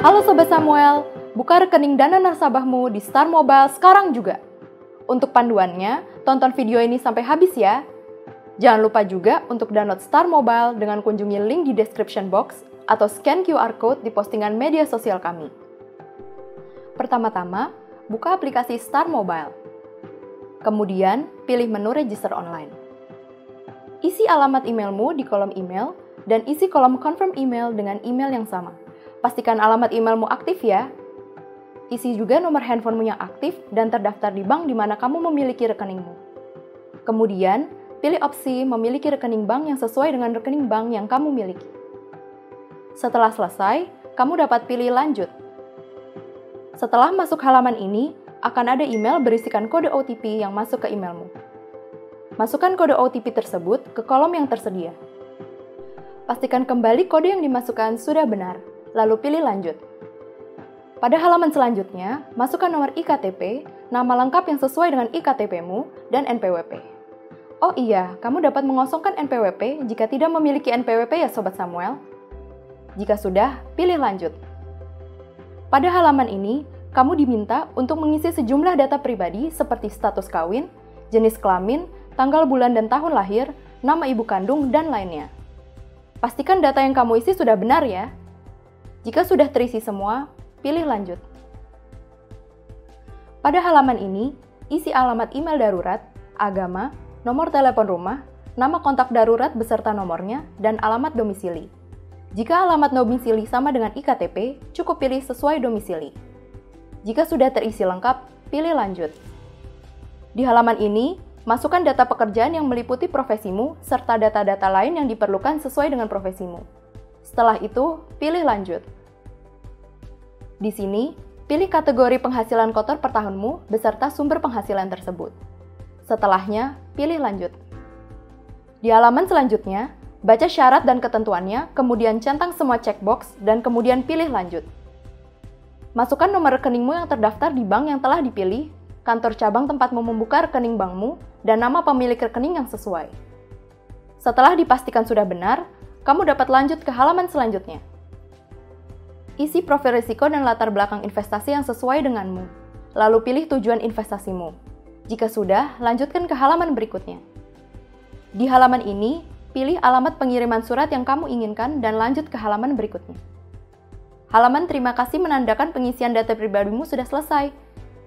Halo Sobat Samuel, buka rekening dana nasabahmu di Star Mobile sekarang juga. Untuk panduannya, tonton video ini sampai habis ya. Jangan lupa juga untuk download Star Mobile dengan kunjungi link di description box atau scan QR Code di postingan media sosial kami. Pertama-tama, buka aplikasi Star Mobile. Kemudian, pilih menu register online. Isi alamat emailmu di kolom email dan isi kolom confirm email dengan email yang sama. Pastikan alamat emailmu aktif ya. Isi juga nomor handphonemu yang aktif dan terdaftar di bank di mana kamu memiliki rekeningmu. Kemudian, pilih opsi memiliki rekening bank yang sesuai dengan rekening bank yang kamu miliki. Setelah selesai, kamu dapat pilih lanjut. Setelah masuk halaman ini, akan ada email berisikan kode OTP yang masuk ke emailmu. Masukkan kode OTP tersebut ke kolom yang tersedia. Pastikan kembali kode yang dimasukkan sudah benar, lalu pilih lanjut. Pada halaman selanjutnya, masukkan nomor IKTP, nama lengkap yang sesuai dengan IKTP-mu, dan NPWP. Oh iya, kamu dapat mengosongkan NPWP jika tidak memiliki NPWP ya Sobat Samuel. Jika sudah, pilih lanjut. Pada halaman ini, kamu diminta untuk mengisi sejumlah data pribadi seperti status kawin, jenis kelamin, tanggal bulan dan tahun lahir, nama ibu kandung, dan lainnya. Pastikan data yang kamu isi sudah benar ya. Jika sudah terisi semua, pilih lanjut. Pada halaman ini, isi alamat email darurat, agama, nomor telepon rumah, nama kontak darurat beserta nomornya, dan alamat domisili. Jika alamat domisili sama dengan IKTP, cukup pilih sesuai domisili. Jika sudah terisi lengkap, pilih lanjut. Di halaman ini, masukkan data pekerjaan yang meliputi profesimu serta data-data lain yang diperlukan sesuai dengan profesimu. Setelah itu, pilih lanjut. Di sini, pilih kategori penghasilan kotor per tahunmu beserta sumber penghasilan tersebut. Setelahnya, pilih lanjut. Di halaman selanjutnya, baca syarat dan ketentuannya, kemudian centang semua checkbox, dan kemudian pilih lanjut. Masukkan nomor rekeningmu yang terdaftar di bank yang telah dipilih, kantor cabang tempatmu membuka rekening bankmu, dan nama pemilik rekening yang sesuai. Setelah dipastikan sudah benar, kamu dapat lanjut ke halaman selanjutnya. Isi profil risiko dan latar belakang investasi yang sesuai denganmu, lalu pilih tujuan investasimu. Jika sudah, lanjutkan ke halaman berikutnya. Di halaman ini, pilih alamat pengiriman surat yang kamu inginkan dan lanjut ke halaman berikutnya. Halaman terima kasih menandakan pengisian data pribadimu sudah selesai.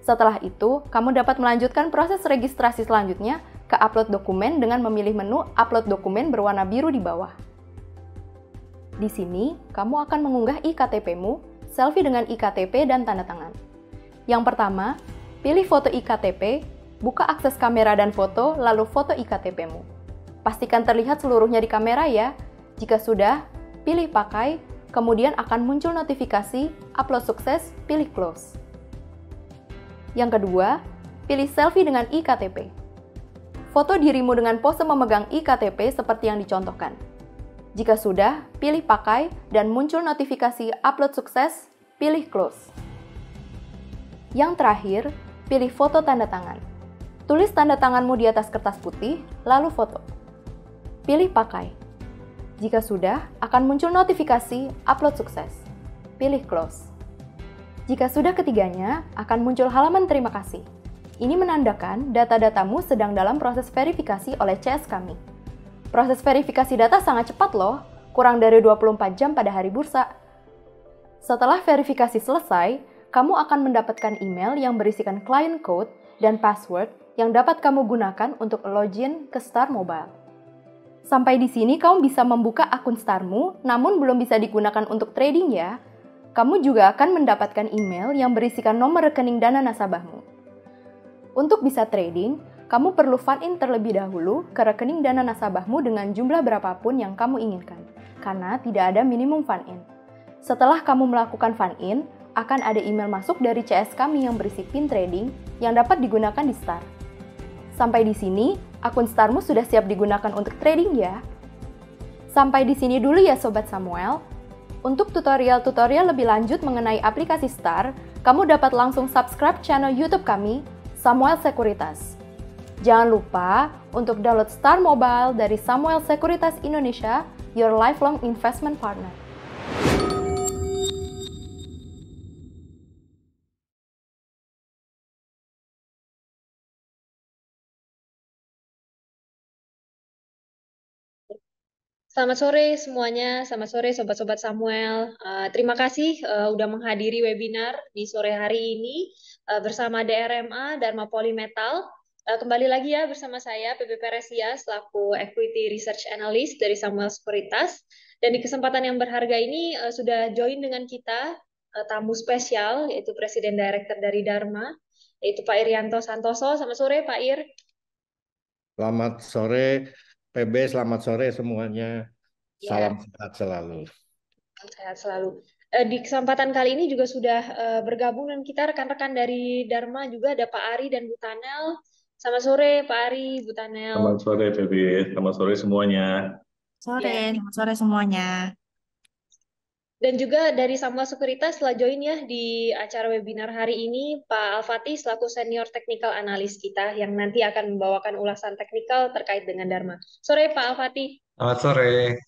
Setelah itu, kamu dapat melanjutkan proses registrasi selanjutnya ke upload dokumen dengan memilih menu upload dokumen berwarna biru di bawah. Di sini, kamu akan mengunggah IKTP-mu, selfie dengan IKTP dan tanda tangan. Yang pertama, pilih foto IKTP, buka akses kamera dan foto, lalu foto IKTP-mu. Pastikan terlihat seluruhnya di kamera ya. Jika sudah, pilih pakai, kemudian akan muncul notifikasi, upload sukses, pilih close. Yang kedua, pilih selfie dengan IKTP. Foto dirimu dengan pose memegang IKTP seperti yang dicontohkan. Jika sudah, pilih pakai dan muncul notifikasi upload sukses, pilih close. Yang terakhir, pilih foto tanda tangan. Tulis tanda tanganmu di atas kertas putih, lalu foto. Pilih pakai. Jika sudah, akan muncul notifikasi upload sukses. Pilih close. Jika sudah ketiganya, akan muncul halaman terima kasih. Ini menandakan data-datamu sedang dalam proses verifikasi oleh CS kami. Proses verifikasi data sangat cepat loh, kurang dari 24 jam pada hari bursa. Setelah verifikasi selesai, kamu akan mendapatkan email yang berisikan client code dan password yang dapat kamu gunakan untuk login ke Star Mobile. Sampai di sini kamu bisa membuka akun Starmu, namun belum bisa digunakan untuk trading ya. Kamu juga akan mendapatkan email yang berisikan nomor rekening dana nasabahmu. Untuk bisa trading, kamu perlu fund-in terlebih dahulu ke rekening dana nasabahmu dengan jumlah berapapun yang kamu inginkan, karena tidak ada minimum fund-in. Setelah kamu melakukan fund-in, akan ada email masuk dari CS kami yang berisi pin trading yang dapat digunakan di Star. Sampai di sini, akun Starmu sudah siap digunakan untuk trading ya. Sampai di sini dulu ya Sobat Samuel. Untuk tutorial-tutorial lebih lanjut mengenai aplikasi Star, kamu dapat langsung subscribe channel YouTube kami, Samuel Sekuritas. Jangan lupa untuk download Star Mobile dari Samuel Sekuritas Indonesia, your lifelong investment partner. Selamat sore semuanya, selamat sore sobat-sobat Samuel. Terima kasih udah menghadiri webinar di sore hari ini bersama DRMA Dharma Polymetal. Kembali lagi ya bersama saya PB Peresia selaku Equity Research Analyst dari Samuel Sekuritas. Dan di kesempatan yang berharga ini sudah join dengan kita tamu spesial yaitu Presiden Director dari Dharma yaitu Pak Irianto Santoso. Selamat sore Pak Ir. Selamat sore PB, selamat sore semuanya. Salam Ya, sehat selalu. sehat selalu. Di kesempatan kali ini juga sudah bergabung dengan kita rekan-rekan dari Dharma juga ada Pak Ari dan Bu Tanel. Selamat sore Pak Ari, Bu Tanel. Selamat sore, Feby. Selamat sore semuanya. Sore, Ya. selamat sore semuanya. Dan juga dari Samuel Sekuritas telah join ya di acara webinar hari ini Pak Alfati selaku Senior Technical Analyst kita yang nanti akan membawakan ulasan teknikal terkait dengan Dharma. Sore Pak Alfati. Selamat sore.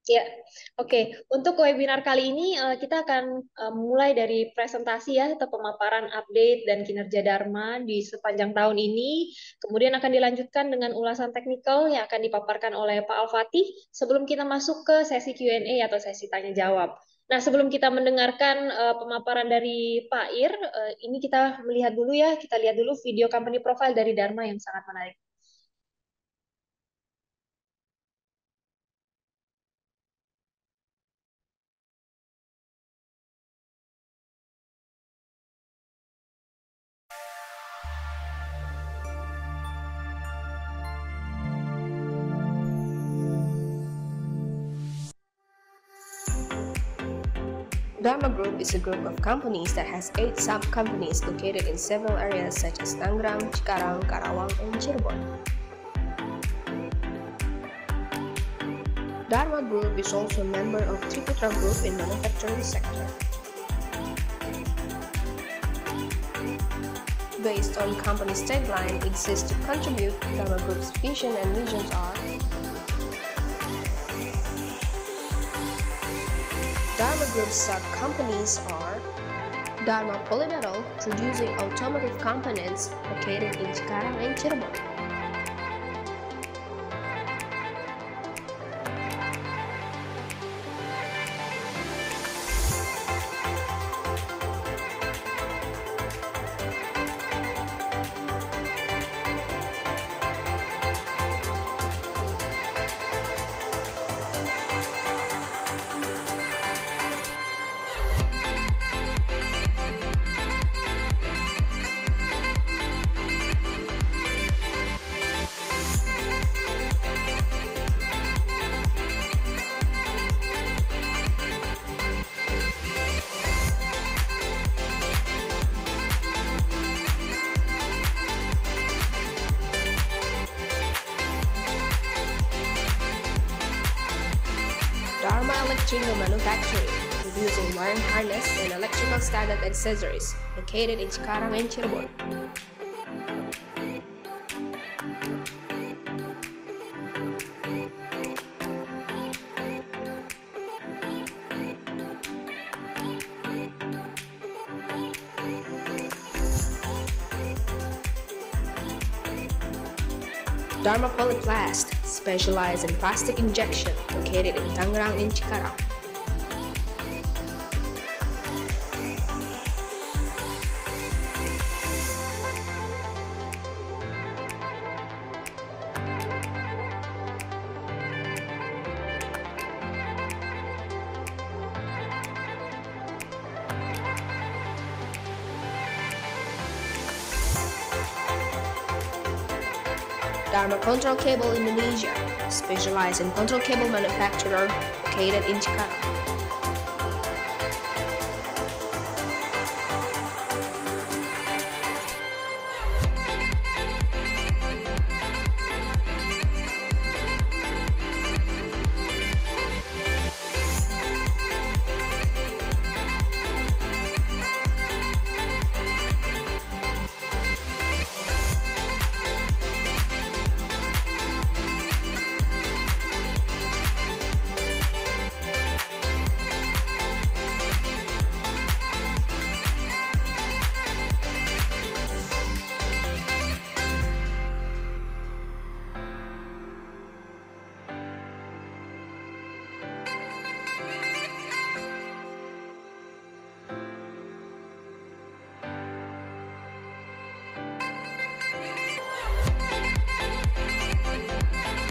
Ya, oke. Untuk webinar kali ini kita akan mulai dari presentasi ya atau pemaparan update dan kinerja Dharma di sepanjang tahun ini. Kemudian akan dilanjutkan dengan ulasan teknikal yang akan dipaparkan oleh Pak Alfati sebelum kita masuk ke sesi Q&A atau sesi tanya jawab. Nah, sebelum kita mendengarkan pemaparan dari Pak Ir, ini kita melihat dulu ya, kita lihat dulu video company profile dari Dharma yang sangat menarik. Dharma Group is a group of companies that has 8 sub-companies located in several areas such as Tangerang, Cikarang, Karawang, and Cirebon. Dharma Group is also a member of Triputra Group in manufacturing sector. Based on company's tagline, exist to contribute, Dharma Group's vision and missions are Dharma Group's sub-companies are Dharma Polymetal, producing automotive components located in Cikarang and Cirebon. Dharma Electrical Manufacturing, producing wiring harness and electrical standard accessories, located in Cikarang and Cirebon. Dharma Polyplast, specialized in plastic injection, located in Tangerang and Cikarang. Dharma Control Cable Indonesia, specialized in control cable manufacturer, located in Cikarang.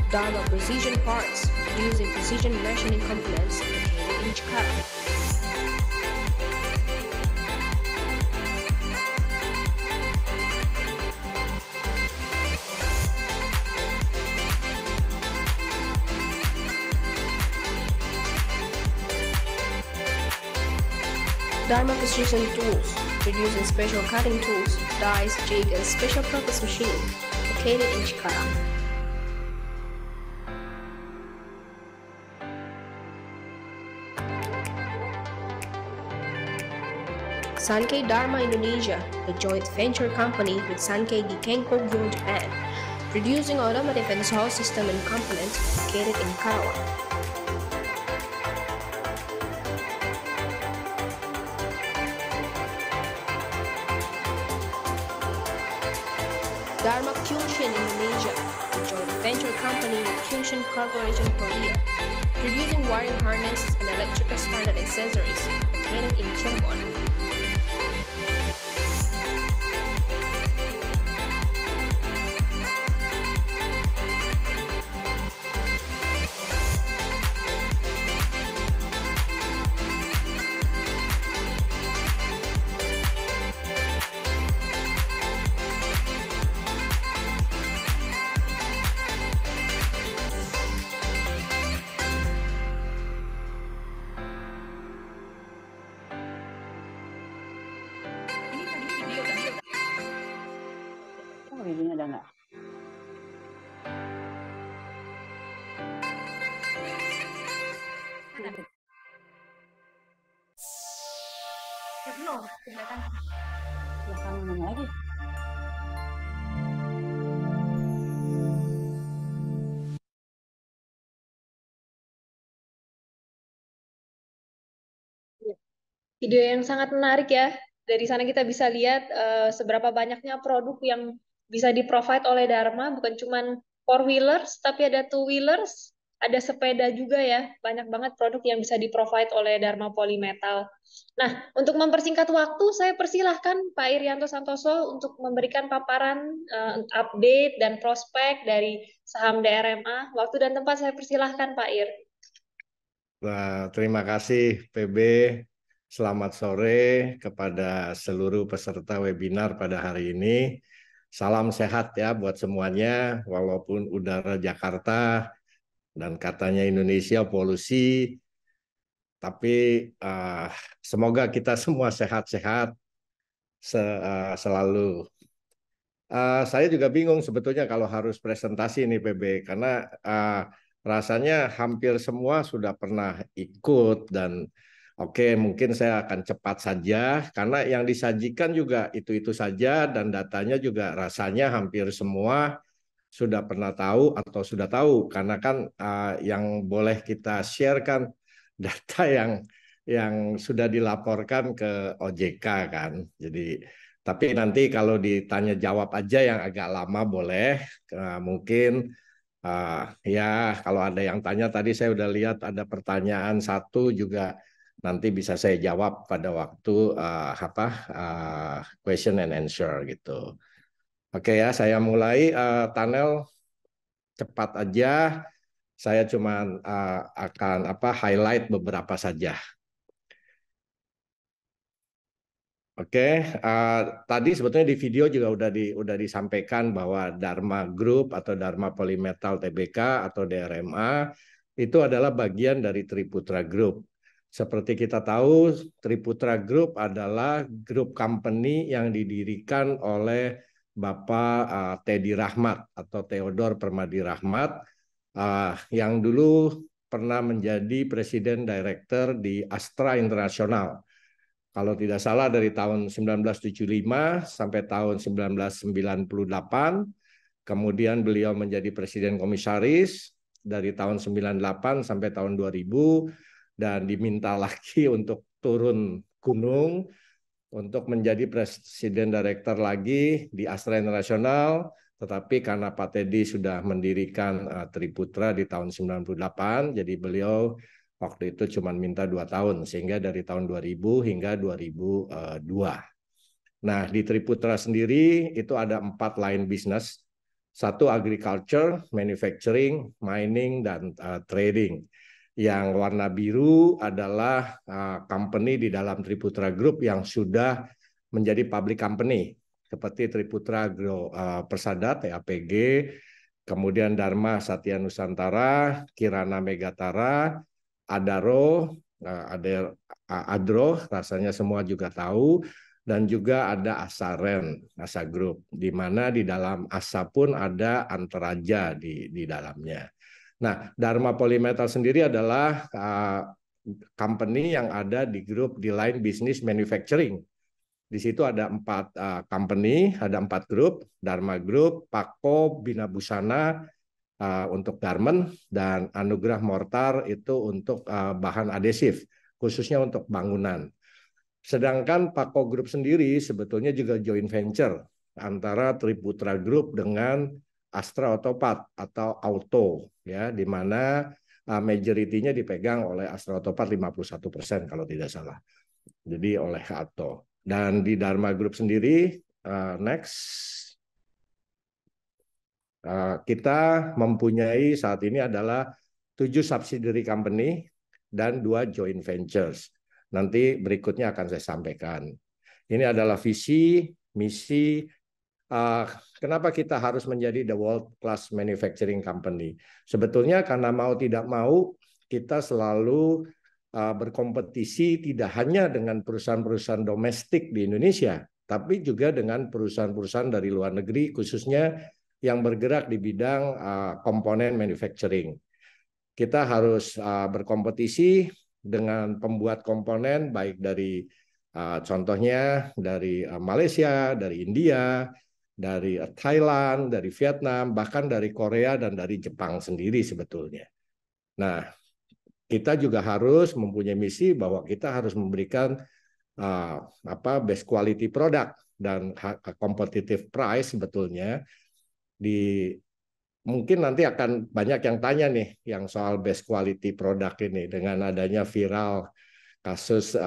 Dharma Precision Parts, producing precision machining components located in Cikarang. Dharma Precision Tools, producing special cutting tools, dies, jig, and special purpose machining, located in Cikarang. Sankei Dharma Indonesia, a joint venture company with Sankei Gikenko Group Japan, producing automotive and saw system and components located in Karawang. Dharma Kyushin Indonesia, a joint venture company with Kyushin Corporation Korea, producing wiring harnesses and electrical standard accessories located in Cirebon. Videonya ada nggak? Belum, ke belakang. Belakang mana lagi? Video yang sangat menarik ya. Dari sana kita bisa lihat seberapa banyaknya produk yang bisa di-provide oleh Dharma, bukan cuma four-wheelers, tapi ada two-wheelers, ada sepeda juga ya. Banyak banget produk yang bisa di-provide oleh Dharma Polymetal. Nah, untuk mempersingkat waktu, saya persilahkan Pak Irianto Santoso untuk memberikan paparan update dan prospek dari saham DRMA. Waktu dan tempat saya persilahkan Pak Ir. Nah, terima kasih PB. Selamat sore kepada seluruh peserta webinar pada hari ini. Salam sehat ya buat semuanya, walaupun udara Jakarta dan katanya Indonesia polusi, tapi semoga kita semua sehat-sehat selalu. Saya juga bingung sebetulnya kalau harus presentasi nih PB, karena rasanya hampir semua sudah pernah ikut dan oke, mungkin saya akan cepat saja karena yang disajikan juga itu-itu saja dan datanya juga rasanya hampir semua sudah pernah tahu atau sudah tahu karena kan yang boleh kita share kan data yang sudah dilaporkan ke OJK kan. Jadi tapi nanti kalau ditanya jawab aja yang agak lama boleh, mungkin ya kalau ada yang tanya tadi saya udah lihat ada pertanyaan satu juga. Nanti bisa saya jawab pada waktu question and answer gitu. Oke ya, saya mulai Tanel cepat aja. Saya cuma akan highlight beberapa saja. Oke, tadi sebetulnya di video juga udah disampaikan bahwa Dharma Group atau Dharma Polymetal Tbk atau DRMA itu adalah bagian dari Triputra Group. Seperti kita tahu, Triputra Group adalah grup company yang didirikan oleh Bapak Teddy Rahmat atau Theodor Permadi Rahmat yang dulu pernah menjadi Presiden Director di Astra International. Kalau tidak salah dari tahun 1975 sampai tahun 1998, kemudian beliau menjadi Presiden Komisaris dari tahun 98 sampai tahun 2000, dan diminta lagi untuk turun gunung untuk menjadi Presiden Director lagi di Astra International, tetapi karena Pak Teddy sudah mendirikan Triputra di tahun 98, jadi beliau waktu itu cuma minta 2 tahun, sehingga dari tahun 2000 hingga 2002. Nah, di Triputra sendiri itu ada 4 line business. Satu agriculture, manufacturing, mining, dan trading. Yang warna biru adalah company di dalam Triputra Group yang sudah menjadi public company, seperti Triputra Persada, TAPG, kemudian Dharma Satya Nusantara, Kirana Megatara, Adaro, Adro, rasanya semua juga tahu, dan juga ada Asaren, Asa Group, di mana di dalam Asa pun ada Antaraja di dalamnya. Nah, Dharma Polymetal sendiri adalah company yang ada di grup di line business manufacturing. Di situ ada 4 company, ada 4 grup, Dharma Group, Pakko, Bina Busana untuk garment, dan Anugrah Mortar itu untuk bahan adhesif, khususnya untuk bangunan. Sedangkan Pakko Group sendiri sebetulnya juga joint venture antara Triputra Group dengan Astra Autopat atau Auto, ya, di mana majority-nya dipegang oleh Astra Autopat 51% kalau tidak salah. Jadi oleh Auto. Dan di Dharma Group sendiri, next, kita mempunyai saat ini adalah 7 subsidiary company dan 2 joint ventures. Nanti berikutnya akan saya sampaikan. Ini adalah visi, misi, kenapa kita harus menjadi the world class manufacturing company. Sebetulnya karena mau tidak mau, kita selalu berkompetisi tidak hanya dengan perusahaan-perusahaan domestik di Indonesia, tapi juga dengan perusahaan-perusahaan dari luar negeri, khususnya yang bergerak di bidang komponen manufacturing. Kita harus berkompetisi dengan pembuat komponen, baik dari contohnya dari Malaysia, dari India, dari Thailand, dari Vietnam, bahkan dari Korea dan dari Jepang sendiri sebetulnya. Nah, kita juga harus mempunyai misi bahwa kita harus memberikan best quality product dan competitive price sebetulnya. Mungkin nanti akan banyak yang tanya nih yang soal best quality product ini dengan adanya viral kasus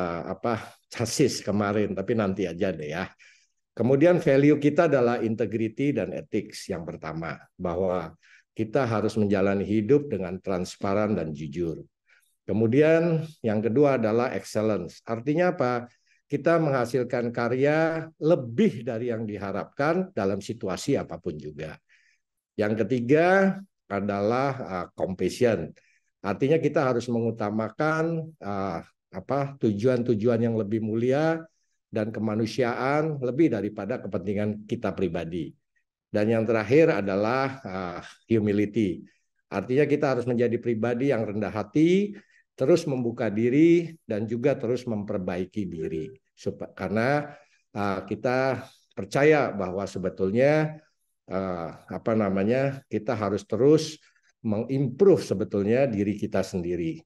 chassis kemarin, tapi nanti aja deh ya. Kemudian value kita adalah integrity dan ethics yang pertama, bahwa kita harus menjalani hidup dengan transparan dan jujur. Kemudian yang kedua adalah excellence. Artinya apa? Kita menghasilkan karya lebih dari yang diharapkan dalam situasi apapun juga. Yang ketiga adalah compassion. Artinya kita harus mengutamakan tujuan-tujuan yang lebih mulia dan kemanusiaan lebih daripada kepentingan kita pribadi. Dan yang terakhir adalah humility. Artinya kita harus menjadi pribadi yang rendah hati, terus membuka diri dan juga terus memperbaiki diri. Karena kita percaya bahwa sebetulnya kita harus terus mengimprove sebetulnya diri kita sendiri.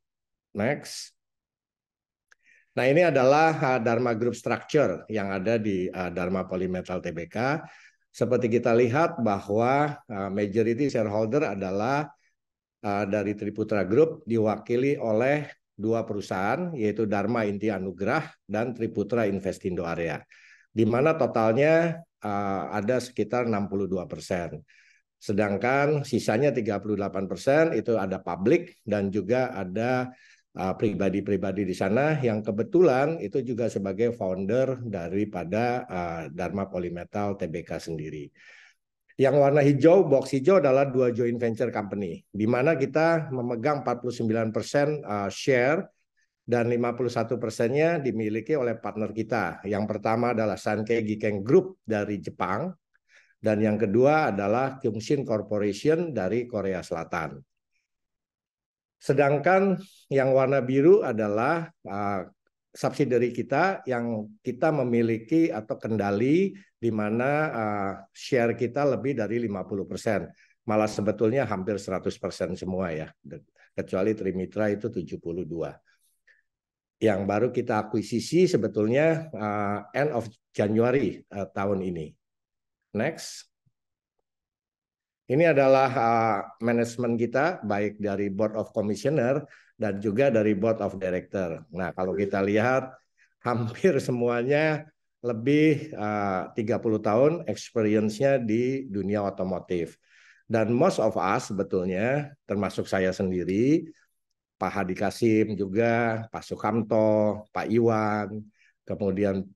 Next. Nah, ini adalah Dharma Group Structure yang ada di Dharma Polymetal Tbk. Seperti kita lihat bahwa majority shareholder adalah dari Triputra Group diwakili oleh 2 perusahaan, yaitu Dharma Inti Anugrah dan Triputra Investindo Area, di mana totalnya ada sekitar 62%. Sedangkan sisanya 38% itu ada publik dan juga ada pribadi-pribadi di sana yang kebetulan itu juga sebagai founder daripada Dharma Polymetal Tbk sendiri. Yang warna hijau, box hijau adalah 2 joint venture company, di mana kita memegang 49% share dan 51%-nya dimiliki oleh partner kita. Yang pertama adalah Sankei Giken Group dari Jepang, dan yang kedua adalah Kyungshin Corporation dari Korea Selatan. Sedangkan yang warna biru adalah subsidiary kita yang kita memiliki atau kendali, di mana share kita lebih dari 50%. Malah sebetulnya hampir 100% semua ya, kecuali Trimitra itu 72%. Yang baru kita akuisisi sebetulnya end of January tahun ini. Next. Ini adalah manajemen kita, baik dari Board of Commissioner dan juga dari Board of Director. Nah, kalau kita lihat hampir semuanya lebih 30 tahun experience-nya di dunia otomotif. Dan most of us sebetulnya, termasuk saya sendiri, Pak Hadi Kasim juga, Pak Sukamto, Pak Iwan, kemudian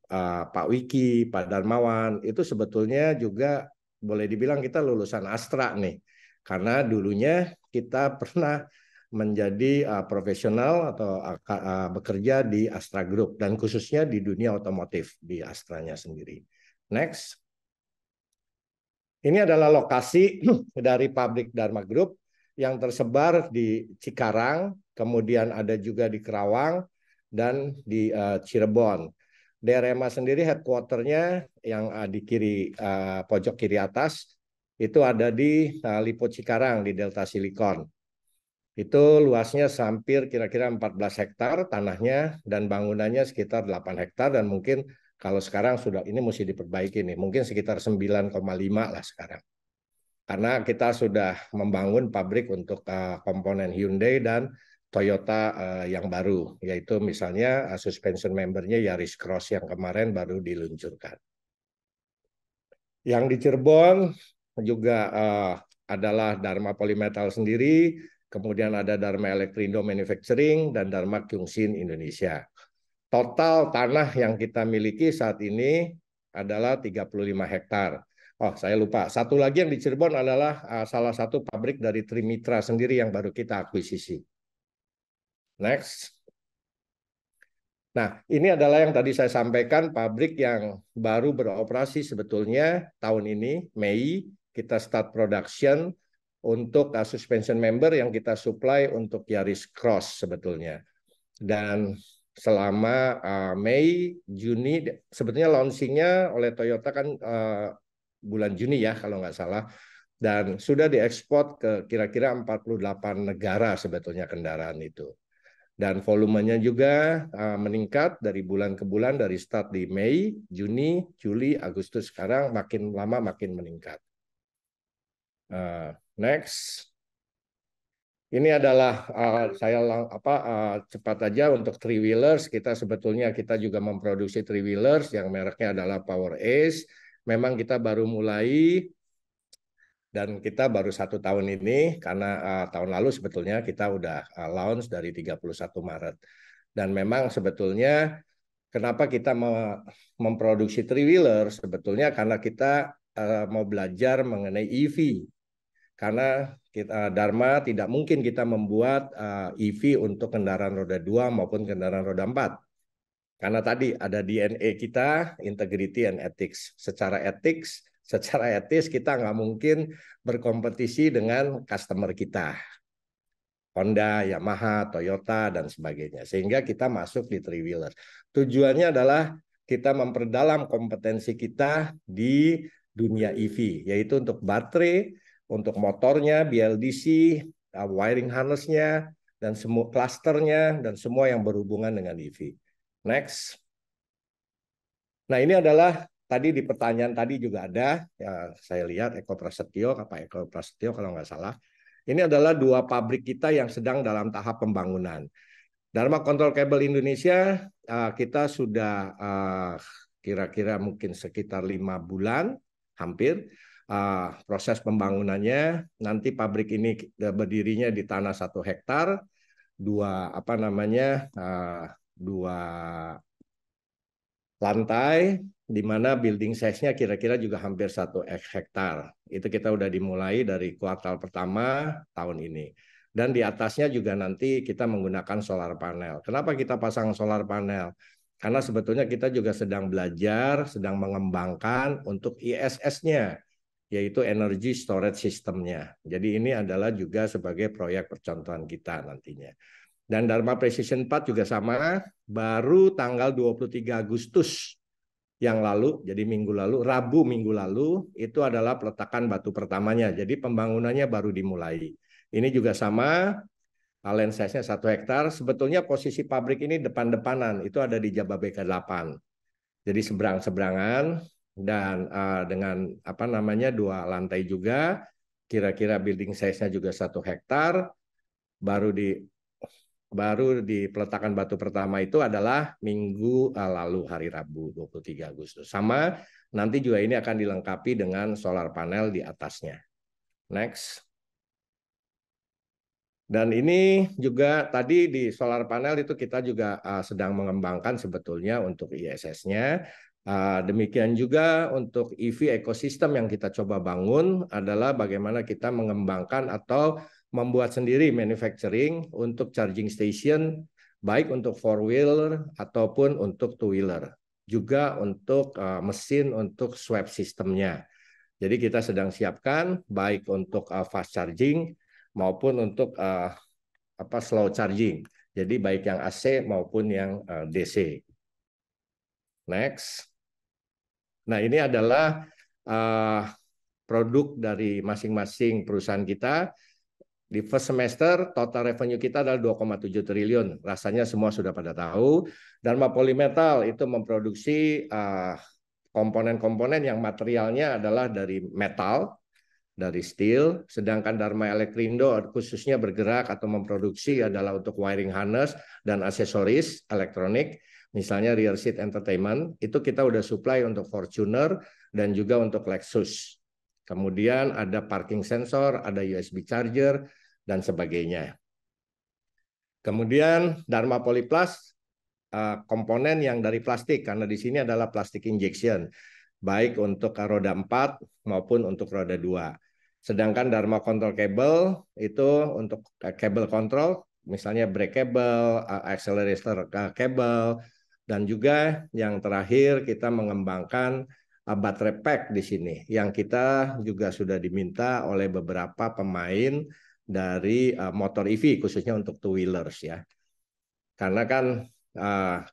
Pak Wiki, Pak Darmawan, itu sebetulnya juga boleh dibilang kita lulusan Astra nih. Karena dulunya kita pernah menjadi profesional atau bekerja di Astra Group, dan khususnya di dunia otomotif, di Astranya sendiri. Next. Ini adalah lokasi dari pabrik Dharma Group yang tersebar di Cikarang, kemudian ada juga di Kerawang, dan di Cirebon. DRMA sendiri headquarter-nya yang di pojok kiri atas, itu ada di Lipo Cikarang, di Delta Silicon. Itu luasnya hampir kira-kira 14 hektar tanahnya, dan bangunannya sekitar 8 hektar, dan mungkin kalau sekarang sudah ini mesti diperbaiki nih, mungkin sekitar 9,5 lah sekarang. Karena kita sudah membangun pabrik untuk komponen Hyundai dan Toyota yang baru, yaitu misalnya suspension membernya Yaris Cross yang kemarin baru diluncurkan. Yang di Cirebon juga adalah Dharma Polymetal sendiri, kemudian ada Dharma Electrindo Manufacturing, dan Dharma Kyungshin Indonesia. Total tanah yang kita miliki saat ini adalah 35 hektar. Oh, saya lupa. Satu lagi yang di Cirebon adalah salah satu pabrik dari Trimitra sendiri yang baru kita akuisisi. Next. Nah, ini adalah yang tadi saya sampaikan, pabrik yang baru beroperasi sebetulnya tahun ini, Mei, kita start production untuk suspension member yang kita supply untuk Yaris Cross sebetulnya. Dan selama Mei, Juni, sebetulnya launchingnya oleh Toyota kan bulan Juni ya kalau nggak salah, dan sudah diekspor ke kira-kira 48 negara sebetulnya kendaraan itu. Dan volumenya juga meningkat dari bulan ke bulan, dari start di Mei, Juni, Juli, Agustus, sekarang makin lama makin meningkat. Next. Ini adalah saya cepat aja untuk three wheelers. Kita sebetulnya juga memproduksi three wheelers yang mereknya adalah Power Ace. Memang kita baru mulai dan kita baru 1 tahun ini karena tahun lalu sebetulnya kita udah launch dari 31 Maret. Dan memang sebetulnya kenapa kita memproduksi three wheeler sebetulnya karena kita mau belajar mengenai EV. Karena Dharma tidak mungkin kita membuat EV untuk kendaraan roda 2 maupun kendaraan roda 4. Karena tadi ada DNA kita, integrity and ethics. Secara etis kita nggak mungkin berkompetisi dengan customer kita. Honda, Yamaha, Toyota, dan sebagainya. Sehingga kita masuk di three wheeler. Tujuannya adalah kita memperdalam kompetensi kita di dunia EV, yaitu untuk baterai, untuk motornya, BLDC, wiring harness-nya, dan semua klasternya, dan semua yang berhubungan dengan EV. Next. Nah, ini adalah tadi di pertanyaan tadi juga ada, ya, saya lihat Eko Prasetyo kalau nggak salah. Ini adalah 2 pabrik kita yang sedang dalam tahap pembangunan. Dharma Control Cable Indonesia, kita sudah kira-kira mungkin sekitar 5 bulan, hampir. Proses pembangunannya, nanti pabrik ini berdirinya di tanah 1 hektar, 2 lantai, di mana building size-nya kira-kira juga hampir 1 hektar. Itu kita udah dimulai dari kuartal pertama tahun ini. Dan di atasnya juga nanti kita menggunakan solar panel. Kenapa kita pasang solar panel? Karena sebetulnya kita juga sedang belajar, sedang mengembangkan untuk ISS-nya, yaitu Energy Storage System-nya. Jadi ini adalah juga sebagai proyek percontohan kita nantinya. Dan Dharma Precision 4 juga sama, baru tanggal 23 Agustus yang lalu, jadi Rabu minggu lalu, itu adalah peletakan batu pertamanya. Jadi pembangunannya baru dimulai. Ini juga sama, land size-nya 1 hektar. Sebetulnya posisi pabrik ini depan-depanan, itu ada di Jababeka 8. Jadi seberang-seberangan, dan dengan 2 lantai juga, kira-kira building size-nya juga 1 hektar. Baru di peletakan batu pertama itu adalah minggu lalu, hari Rabu 23 Agustus. Sama, nanti juga ini akan dilengkapi dengan solar panel di atasnya. Next. Dan ini juga tadi di solar panel itu kita juga sedang mengembangkan sebetulnya untuk ISS-nya. Demikian juga untuk EV ekosistem yang kita coba bangun adalah bagaimana kita mengembangkan atau membuat sendiri manufacturing untuk charging station, baik untuk four-wheeler ataupun untuk two-wheeler. Juga untuk mesin untuk swap sistemnya. Jadi kita sedang siapkan baik untuk fast charging maupun untuk slow charging. Jadi baik yang AC maupun yang DC. Next. Nah, ini adalah produk dari masing-masing perusahaan kita. Di first semester, total revenue kita adalah 2,7 triliun. Rasanya semua sudah pada tahu. Dharma Polymetal itu memproduksi komponen-komponen yang materialnya adalah dari metal, dari steel, sedangkan Dharma Elektrindo khususnya bergerak atau memproduksi adalah untuk wiring harness dan aksesoris elektronik, misalnya rear seat entertainment, itu kita udah supply untuk Fortuner dan juga untuk Lexus. Kemudian ada parking sensor, ada USB charger, dan sebagainya. Kemudian Dharma Polyplus, komponen yang dari plastik, karena di sini adalah plastik injection, baik untuk roda 4 maupun untuk roda 2. Sedangkan Dharma Control Cable itu untuk cable control, misalnya brake cable, accelerator cable, dan juga yang terakhir kita mengembangkan baterai pack di sini, yang kita juga sudah diminta oleh beberapa pemain dari motor EV, khususnya untuk two-wheelers ya. Karena kan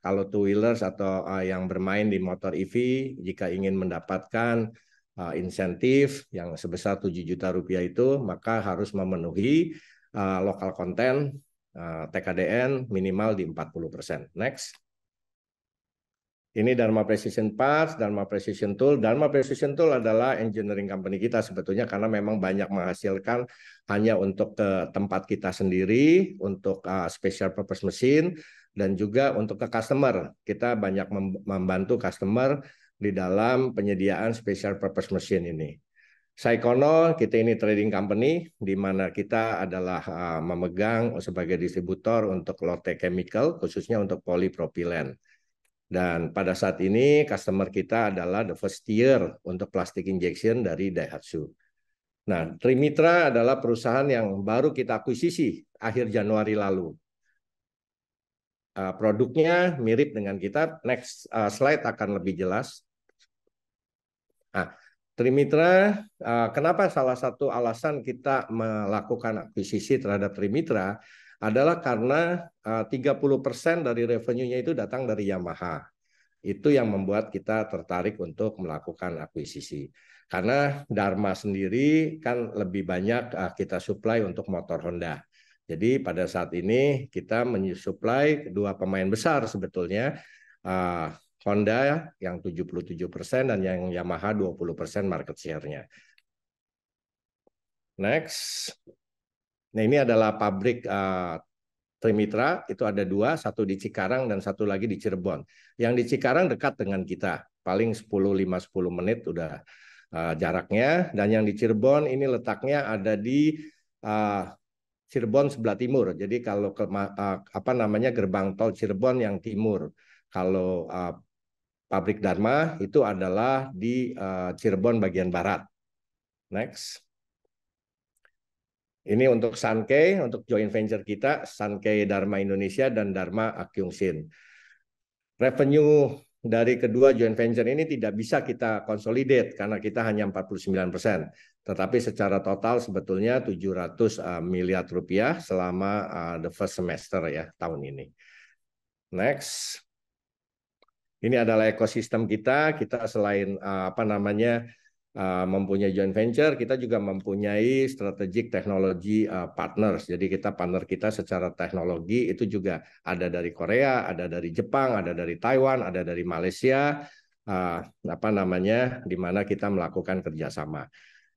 kalau two-wheelers atau yang bermain di motor EV, jika ingin mendapatkan insentif yang sebesar 7 juta rupiah itu, maka harus memenuhi lokal konten TKDN minimal di 40%. Next. Ini Dharma Precision Parts, Dharma Precision Tool. Dharma Precision Tool adalah engineering company kita sebetulnya karena memang banyak menghasilkan hanya untuk ke tempat kita sendiri, untuk special purpose machine, dan juga untuk ke customer. Kita banyak membantu customer di dalam penyediaan special purpose machine ini. Saicono, kita ini trading company, di mana kita adalah memegang sebagai distributor untuk Lotte Chemical, khususnya untuk polipropilen. Dan pada saat ini customer kita adalah the first tier untuk plastic injection dari Daihatsu. Nah, Trimitra adalah perusahaan yang baru kita akuisisi akhir Januari lalu. Produknya mirip dengan kita. Next slide akan lebih jelas. Nah, Trimitra, kenapa salah satu alasan kita melakukan akuisisi terhadap Trimitra adalah karena 30% dari revenue-nya itu datang dari Yamaha. Itu yang membuat kita tertarik untuk melakukan akuisisi. Karena Dharma sendiri kan lebih banyak kita supply untuk motor Honda. Jadi pada saat ini kita mensupply dua pemain besar sebetulnya, Honda yang 77% dan yang Yamaha 20% market share-nya. Next. Nah, ini adalah pabrik Trimitra, itu ada dua, satu di Cikarang dan satu lagi di Cirebon. Yang di Cikarang dekat dengan kita, paling 5-10 menit udah jaraknya, dan yang di Cirebon ini letaknya ada di Cirebon sebelah timur. Jadi kalau ke gerbang tol Cirebon yang timur, kalau pabrik Dharma itu adalah di Cirebon bagian barat. Next. Ini untuk Sankei, untuk joint venture kita, Sankei Dharma Indonesia dan Dharma Akyungshin. Revenue dari kedua joint venture ini tidak bisa kita consolidate karena kita hanya 49%. Tetapi secara total sebetulnya 700 miliar rupiah selama the first semester ya tahun ini. Next. Ini adalah ekosistem kita. Kita selain mempunyai joint venture, kita juga mempunyai strategic technology partners. Jadi partner kita secara teknologi itu juga ada dari Korea, ada dari Jepang, ada dari Taiwan, ada dari Malaysia, di mana kita melakukan kerjasama.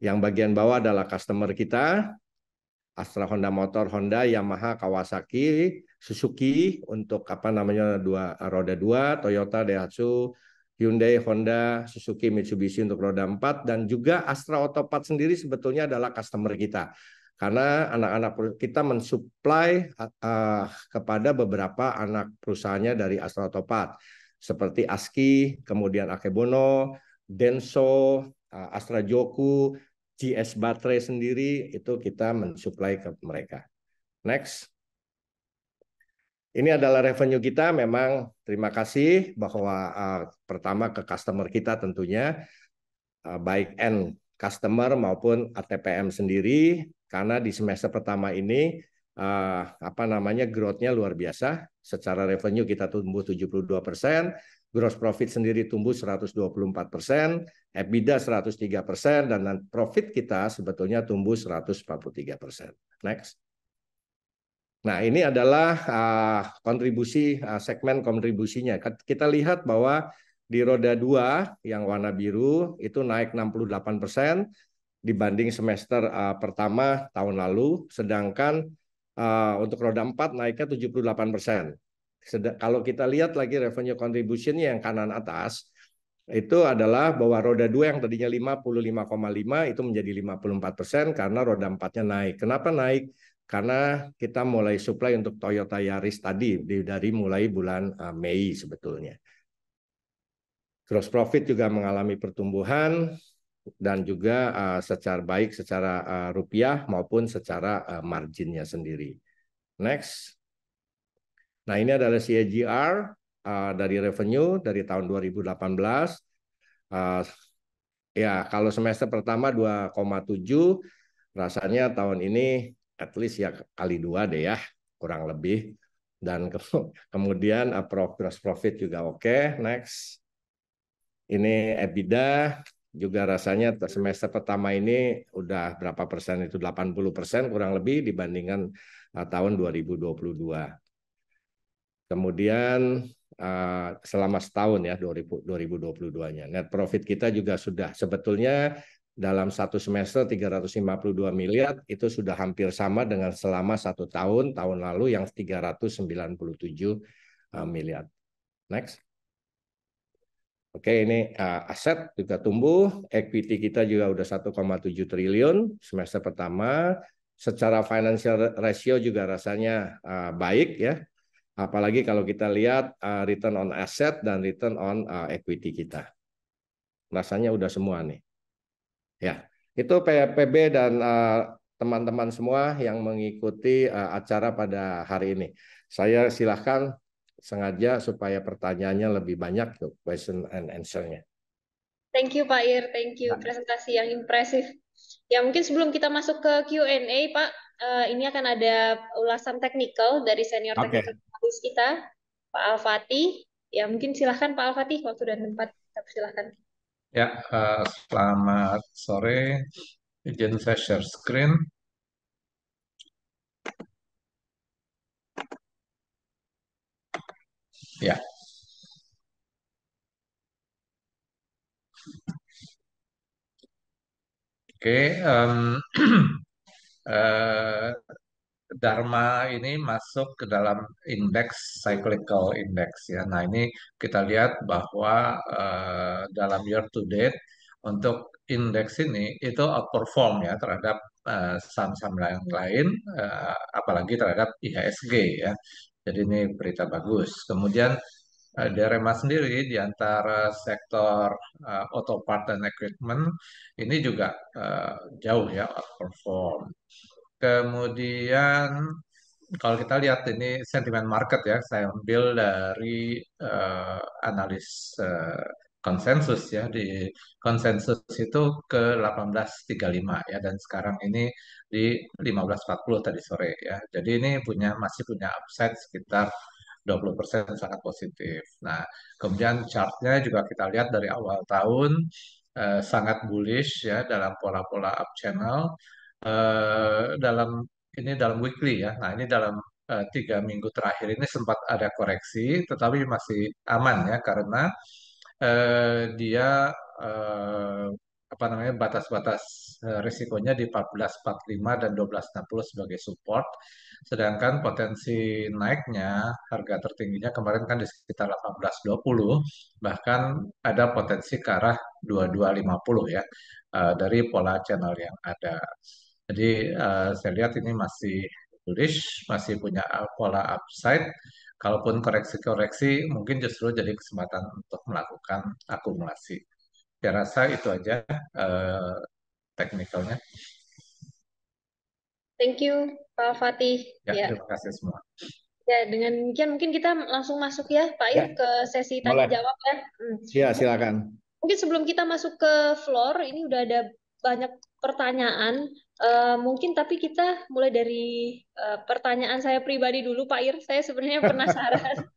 Yang bagian bawah adalah customer kita, Astra Honda Motor, Honda, Yamaha, Kawasaki, Suzuki untuk roda 2, Toyota, Daihatsu, Hyundai, Honda, Suzuki, Mitsubishi untuk roda 4, dan juga Astra Autopart sendiri sebetulnya adalah customer kita. Karena anak-anak kita mensuplai kepada beberapa anak perusahaannya dari Astra Autopart, seperti ASKI, kemudian Akebono, Denso, Astra Joku, GS Baterai sendiri, itu kita mensuplai ke mereka. Next. Ini adalah revenue kita. Memang terima kasih bahwa pertama ke customer kita tentunya, baik end customer maupun ATPM sendiri, karena di semester pertama ini growth-nya luar biasa. Secara revenue kita tumbuh 72%, gross profit sendiri tumbuh 124%, EBITDA 103%, dan net profit kita sebetulnya tumbuh 143%. Next. Nah, ini adalah kontribusi segmen kontribusinya. Kita lihat bahwa di roda 2 yang warna biru itu naik 68% dibanding semester pertama tahun lalu, sedangkan untuk roda 4 naiknya 78%. Kalau kita lihat lagi revenue contribution yang kanan atas, itu adalah bahwa roda 2 yang tadinya 55,5 itu menjadi 54% karena roda 4-nya naik. Kenapa naik? Karena kita mulai supply untuk Toyota Yaris tadi dari mulai bulan Mei sebetulnya. Gross profit juga mengalami pertumbuhan dan juga secara baik secara rupiah maupun secara marginnya sendiri. Next. Nah, ini adalah CAGR dari revenue dari tahun 2018. Ya, kalau semester pertama 2,7, rasanya tahun ini at least ya kali 2 deh ya, kurang lebih. Dan kemudian gross profit juga oke. Next. Ini EBITDA juga rasanya semester pertama ini udah berapa persen, itu 80% kurang lebih dibandingkan tahun 2022. Kemudian selama setahun ya 2022-nya. Net profit kita juga sudah sebetulnya dalam satu semester 352 miliar, itu sudah hampir sama dengan selama tahun lalu yang 397 miliar. Next. Oke, ini aset juga tumbuh, equity kita juga udah 1,7 triliun semester pertama. Secara financial ratio juga rasanya baik ya. Apalagi kalau kita lihat return on asset dan return on equity kita. Rasanya udah semua nih. Ya, itu PB dan teman-teman semua yang mengikuti acara pada hari ini. Saya silahkan sengaja supaya pertanyaannya lebih banyak, question and answer-nya. Thank you Pak Ir, thank you presentasi yang impresif. Ya mungkin sebelum kita masuk ke Q&A Pak, ini akan ada ulasan teknikal dari senior technical analyst kita, Pak Al-Fatih. Ya mungkin silahkan Pak Al-Fatih, waktu dan tempat silahkan. Ya, selamat sore. Izin saya share screen. Ya. Oke, Dharma ini masuk ke dalam indeks cyclical index ya. Nah, ini kita lihat bahwa dalam year to date untuk indeks ini itu outperform ya terhadap saham-saham yang lain, apalagi terhadap IHSG ya. Jadi ini berita bagus. Kemudian DRMA sendiri di antara sektor auto part dan equipment ini juga jauh ya outperform. Kemudian kalau kita lihat ini sentimen market ya, saya ambil dari analis konsensus ya, di konsensus itu ke 1835 ya, dan sekarang ini di 1540 tadi sore ya. Jadi ini masih punya upside sekitar 20% sangat positif. Nah, kemudian chartnya juga kita lihat dari awal tahun sangat bullish ya dalam pola-pola up channel. Dalam weekly ya. Nah, ini dalam 3 minggu terakhir ini sempat ada koreksi, tetapi masih aman ya karena dia batas-batas risikonya di 1445 dan 1260 sebagai support. sedangkan potensi naiknya harga tertingginya kemarin kan di sekitar 18,20, bahkan ada potensi ke arah 22,50 ya, dari pola channel yang ada. Jadi saya lihat ini masih bullish, masih punya pola upside. Kalaupun koreksi-koreksi, mungkin justru jadi kesempatan untuk melakukan akumulasi. Saya rasa itu aja teknikalnya. Thank you, Pak Fatih. Ya, Ya, terima kasih semua. ya, dengan demikian mungkin kita langsung masuk ya, Pak Ir, Ya, ke sesi tanya boleh. jawab ya. Ya, silakan. Mungkin sebelum kita masuk ke floor, ini udah ada banyak pertanyaan. Mungkin tapi kita mulai dari pertanyaan saya pribadi dulu, Pak Ir. Saya sebenarnya penasaran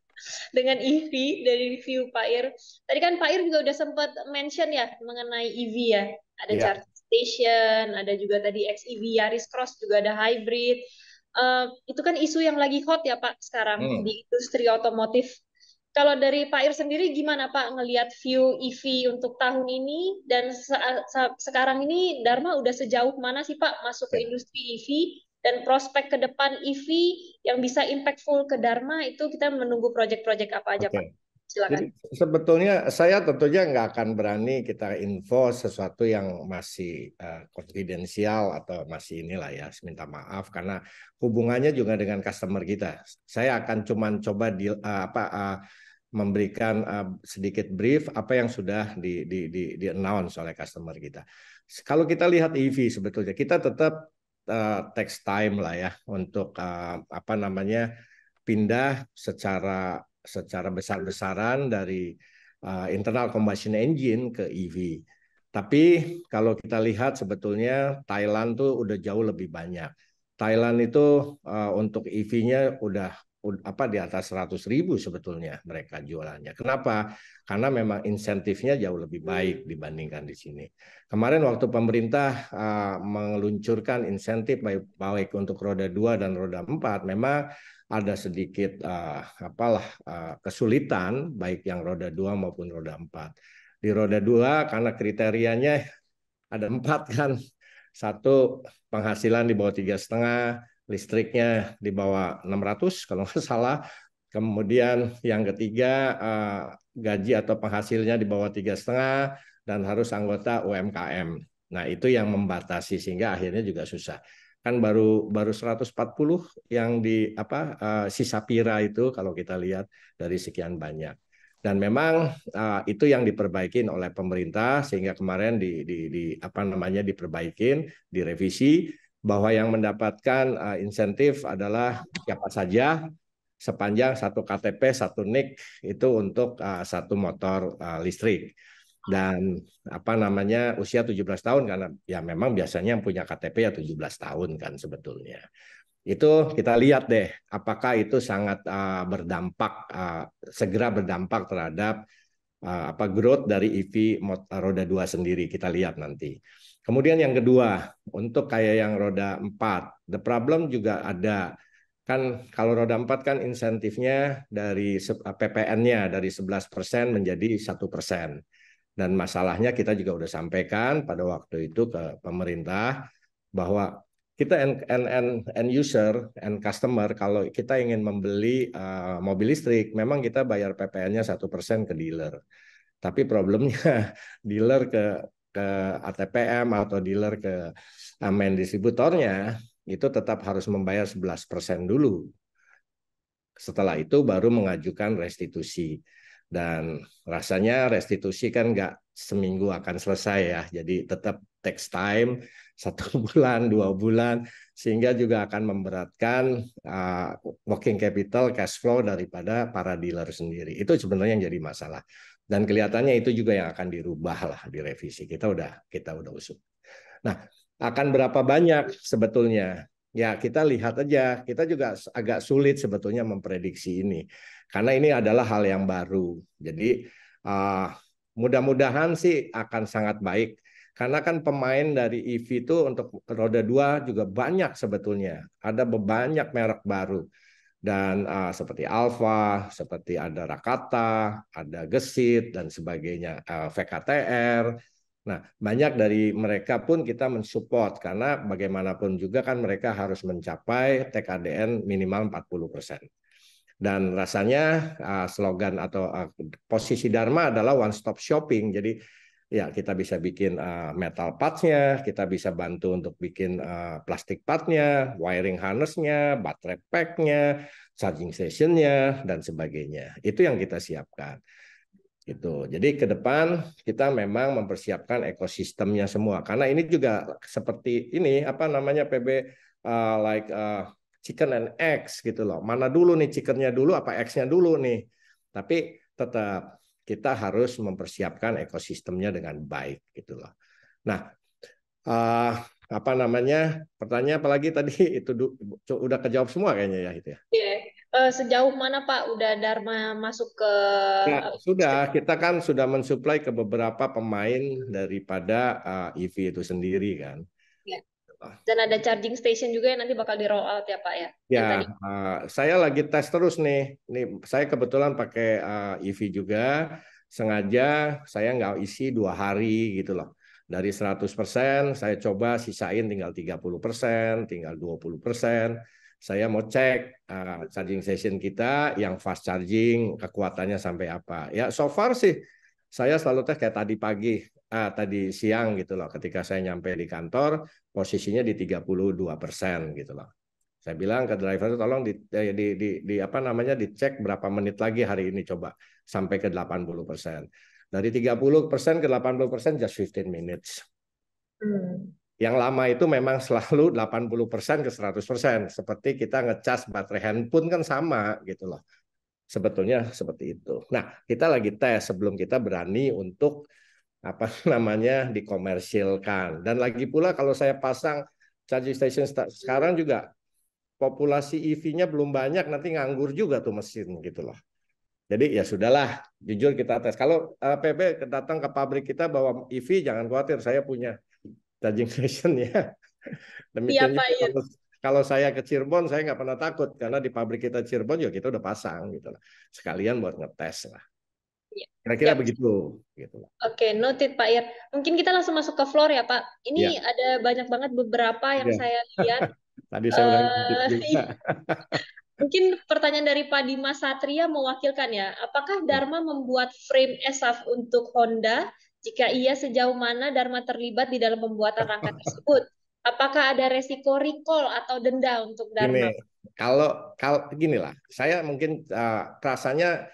dengan EV dari review Pak Ir. Tadi kan Pak Ir juga udah sempat mention ya mengenai EV ya. Ada Ya. charging station, ada juga tadi XEV Yaris Cross, juga ada hybrid. Itu kan isu yang lagi hot ya Pak sekarang di industri otomotif. Kalau dari Pak Ir sendiri gimana Pak ngelihat view EV untuk tahun ini, dan sekarang ini Dharma udah sejauh mana sih Pak masuk ke industri EV, dan prospek ke depan EV yang bisa impactful ke Dharma itu kita menunggu proyek-proyek apa aja Pak? Silakan. Jadi sebetulnya saya tentunya nggak akan berani kita info sesuatu yang masih konfidensial atau masih inilah ya, minta maaf karena hubungannya juga dengan customer kita. Saya akan cuman coba memberikan sedikit brief apa yang sudah di announce oleh customer kita. Kalau kita lihat EV sebetulnya kita tetap takes time lah ya untuk pindah secara besar-besaran dari internal combustion engine ke EV. Tapi kalau kita lihat sebetulnya Thailand tuh udah jauh lebih banyak. Thailand itu untuk EV-nya udah di atas 100.000 sebetulnya mereka jualannya. Kenapa? Karena memang insentifnya jauh lebih baik dibandingkan di sini. Kemarin waktu pemerintah meluncurkan insentif baik untuk roda 2 dan roda 4, memang ada sedikit kesulitan baik yang roda 2 maupun roda 4. Di roda 2 karena kriterianya ada 4 kan. Satu, penghasilan di bawah 3,5, listriknya di bawah 600 kalau nggak salah. Kemudian yang ketiga, gaji atau penghasilnya di bawah 3,5 dan harus anggota UMKM. Nah, itu yang membatasi sehingga akhirnya juga susah. Kan baru 140 yang di sisa pira itu kalau kita lihat dari sekian banyak. Dan memang itu yang diperbaikin oleh pemerintah sehingga kemarin diperbaikin, direvisi bahwa yang mendapatkan insentif adalah siapa saja sepanjang 1 KTP, 1 NIK itu untuk 1 motor listrik. Dan usia 17 tahun karena ya memang biasanya yang punya KTP ya 17 tahun kan sebetulnya. Itu kita lihat deh apakah itu sangat segera berdampak terhadap growth dari EV roda 2 sendiri, kita lihat nanti. Kemudian yang kedua, untuk kayak yang roda 4, the problem juga ada. Kan kalau roda 4 kan insentifnya dari PPN-nya dari 11% menjadi 1%. Dan masalahnya kita juga udah sampaikan pada waktu itu ke pemerintah bahwa kita end user, end customer, kalau kita ingin membeli mobil listrik, memang kita bayar PPN-nya 1% ke dealer. Tapi problemnya dealer ke ATPM atau dealer ke main distributornya itu tetap harus membayar 11% dulu. Setelah itu baru mengajukan restitusi. Dan rasanya restitusi kan nggak seminggu akan selesai ya, jadi tetap takes time, 1 bulan, 2 bulan, sehingga juga akan memberatkan working capital, cash flow daripada para dealer sendiri. Itu sebenarnya yang jadi masalah. Dan kelihatannya itu juga yang akan dirubah lah di revisi. Kita udah usut. Nah, akan berapa banyak sebetulnya? Ya, kita lihat aja. Kita juga agak sulit sebetulnya memprediksi ini. Karena ini adalah hal yang baru. Jadi mudah-mudahan sih akan sangat baik. Karena kan pemain dari EV itu untuk roda 2 juga banyak sebetulnya. Ada banyak merek baru. Dan seperti Alfa, seperti ada Rakata, ada Gesit, dan sebagainya, VKTR. Nah, banyak dari mereka pun kita mensupport karena bagaimanapun juga kan mereka harus mencapai TKDN minimal 40%. Dan rasanya slogan atau posisi Dharma adalah one stop shopping. Jadi ya kita bisa bikin metal parts-nya, kita bisa bantu untuk bikin plastik part-nya, wiring harness-nya, baterai pack-nya, charging station-nya, dan sebagainya. Itu yang kita siapkan. Gitu. Jadi ke depan kita memang mempersiapkan ekosistemnya semua. Karena ini juga seperti ini apa namanya PB chicken and eggs gitu loh. Mana dulu nih chickennya dulu apa eggsnya dulu nih. Tapi tetap kita harus mempersiapkan ekosistemnya dengan baik gitu loh. Nah, apa namanya? Pertanyaan apalagi tadi itu udah kejawab semua kayaknya ya itu ya. Sejauh mana Pak udah Dharma masuk ke Ya, sudah, kita kan sudah mensuplai ke beberapa pemain daripada EV itu sendiri kan. Ya. Dan ada charging station juga yang nanti bakal di roll out ya Pak ya. Ya, saya lagi tes terus nih. Nih, saya kebetulan pakai EV juga. Sengaja saya nggak isi 2 hari gitu loh. Dari 100% saya coba sisain tinggal 30%, tinggal 20%. Saya mau cek charging station kita yang fast charging kekuatannya sampai apa. Ya so far sih saya selalu tes kayak tadi pagi, tadi siang gitu loh. Ketika saya nyampe di kantor posisinya di 32% gitu loh. Saya bilang ke driver tolong apa namanya dicek berapa menit lagi hari ini coba sampai ke 80%. Dari 30% ke 80% just 15 minutes. Yang lama itu memang selalu 80% ke 100%. Seperti kita ngecas baterai handphone kan sama gitu loh. Sebetulnya seperti itu. Nah, kita lagi tes sebelum kita berani untuk apa namanya dikomersilkan. Dan lagi pula kalau saya pasang charging station sekarang juga populasi EV-nya belum banyak, nanti nganggur juga tuh mesin gitu loh. Jadi ya sudahlah, jujur kita tes. Kalau PB datang ke pabrik kita bawa EV, jangan khawatir, saya punya charging station ya. Demikian juga kalau saya ke Cirebon, saya nggak pernah takut karena di pabrik kita Cirebon ya kita udah pasang gitu lah. Sekalian buat ngetes lah. Kira-kira begitu. Gitu. Oke, noted Pak Ir. Mungkin kita langsung masuk ke floor ya Pak. Ini ada banyak banget beberapa yang saya lihat. Tadi saya udah juga. Mungkin pertanyaan dari Pak Dimas Satria mewakilkan ya. Apakah Dharma membuat frame ESAF untuk Honda? Jika iya, sejauh mana Dharma terlibat di dalam pembuatan rangka tersebut? Apakah ada resiko recall atau denda untuk Dharma? Gini, kalau gini lah, saya mungkin rasanya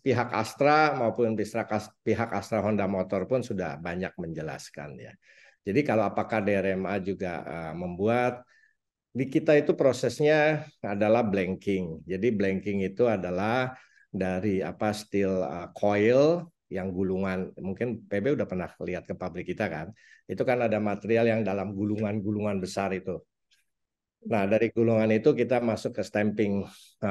pihak Astra maupun pihak Astra Honda Motor pun sudah banyak menjelaskan ya. Jadi kalau apakah DRMA juga membuat, di kita itu prosesnya adalah blanking. Jadi blanking itu adalah dari steel coil yang gulungan, mungkin PB udah pernah lihat ke pabrik kita kan, itu kan ada material yang dalam gulungan-gulungan besar itu. Nah, dari gulungan itu kita masuk ke stamping,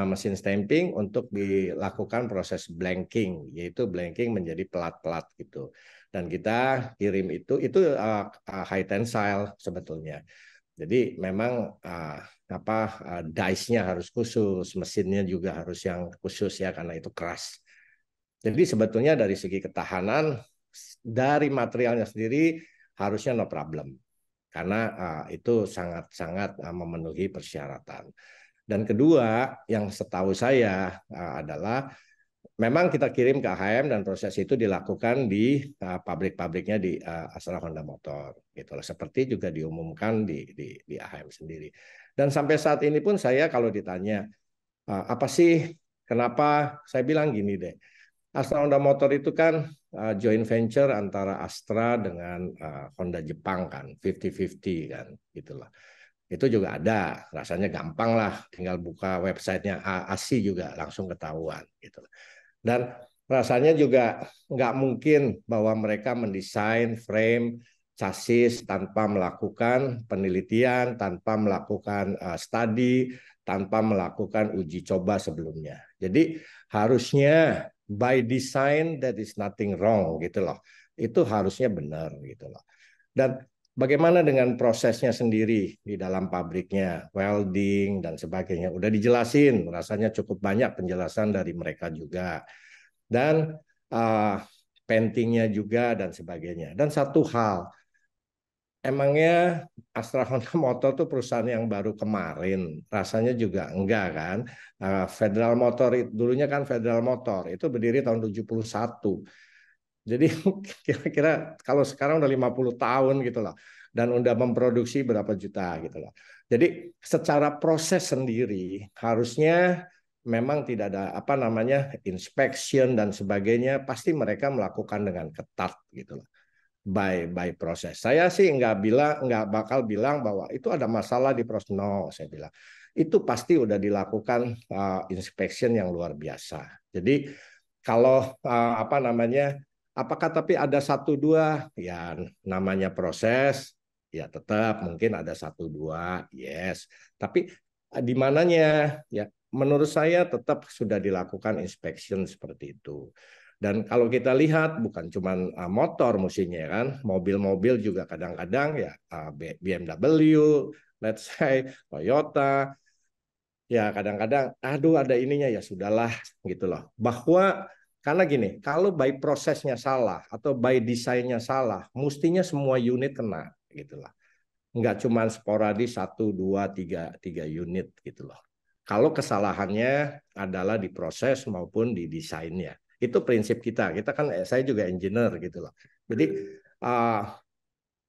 mesin stamping untuk dilakukan proses blanking, yaitu blanking menjadi pelat-pelat gitu. Dan kita kirim itu high tensile sebetulnya. Jadi memang dice-nya harus khusus, mesinnya juga harus yang khusus ya karena itu keras. Jadi sebetulnya dari segi ketahanan dari materialnya sendiri harusnya no problem. Karena itu sangat-sangat memenuhi persyaratan. Dan kedua, yang setahu saya adalah memang kita kirim ke AHM dan proses itu dilakukan di pabrik-pabriknya di Astra Honda Motor. Gitu. Seperti juga diumumkan di AHM sendiri. Dan sampai saat ini pun saya kalau ditanya, apa sih, kenapa, saya bilang gini deh. Astra Honda Motor itu kan joint venture antara Astra dengan Honda Jepang kan, 50-50 kan, gitulah. Itu juga ada, rasanya gampang lah, tinggal buka websitenya ASI juga langsung ketahuan gitu. Dan rasanya juga nggak mungkin bahwa mereka mendesain frame chassis tanpa melakukan penelitian, tanpa melakukan studi, tanpa melakukan uji coba sebelumnya. Jadi harusnya by design that is nothing wrong gitu loh. Itu harusnya benar gitu loh. Dan bagaimana dengan prosesnya sendiri di dalam pabriknya, welding dan sebagainya. Udah dijelasin, rasanya cukup banyak penjelasan dari mereka juga. Dan paintingnya juga dan sebagainya. Dan satu hal, emangnya Astra Honda Motor tuh perusahaan yang baru kemarin, rasanya juga enggak kan. Federal Motor dulunya kan Federal Motor itu berdiri tahun 71. Jadi kira-kira kalau sekarang udah 50 tahun gitu loh. Dan udah memproduksi berapa juta gitu loh. Jadi secara proses sendiri harusnya memang tidak ada apa namanya inspection dan sebagainya, pasti mereka melakukan dengan ketat gitu loh. By proses. Saya sih nggak bakal bilang bahwa itu ada masalah di proses. No, saya bilang itu pasti udah dilakukan inspection yang luar biasa. Jadi kalau apa namanya, apakah tapi ada satu dua ya namanya proses ya tetap mungkin ada satu dua yes. Tapi di mananya ya menurut saya tetap sudah dilakukan inspection seperti itu. Dan kalau kita lihat bukan cuma motor musimnya kan, mobil-mobil juga kadang-kadang ya BMW, let's say Toyota, ya kadang-kadang aduh ada ininya ya sudahlah gitu loh. Bahwa karena gini, kalau by prosesnya salah atau by desainnya salah, mestinya semua unit kena gitu loh. Nggak cuma sporadis 1, 2, 3 unit gitu loh. Kalau kesalahannya adalah di proses maupun di desainnya. Itu prinsip kita. Kita kan saya juga engineer gitu loh. Jadi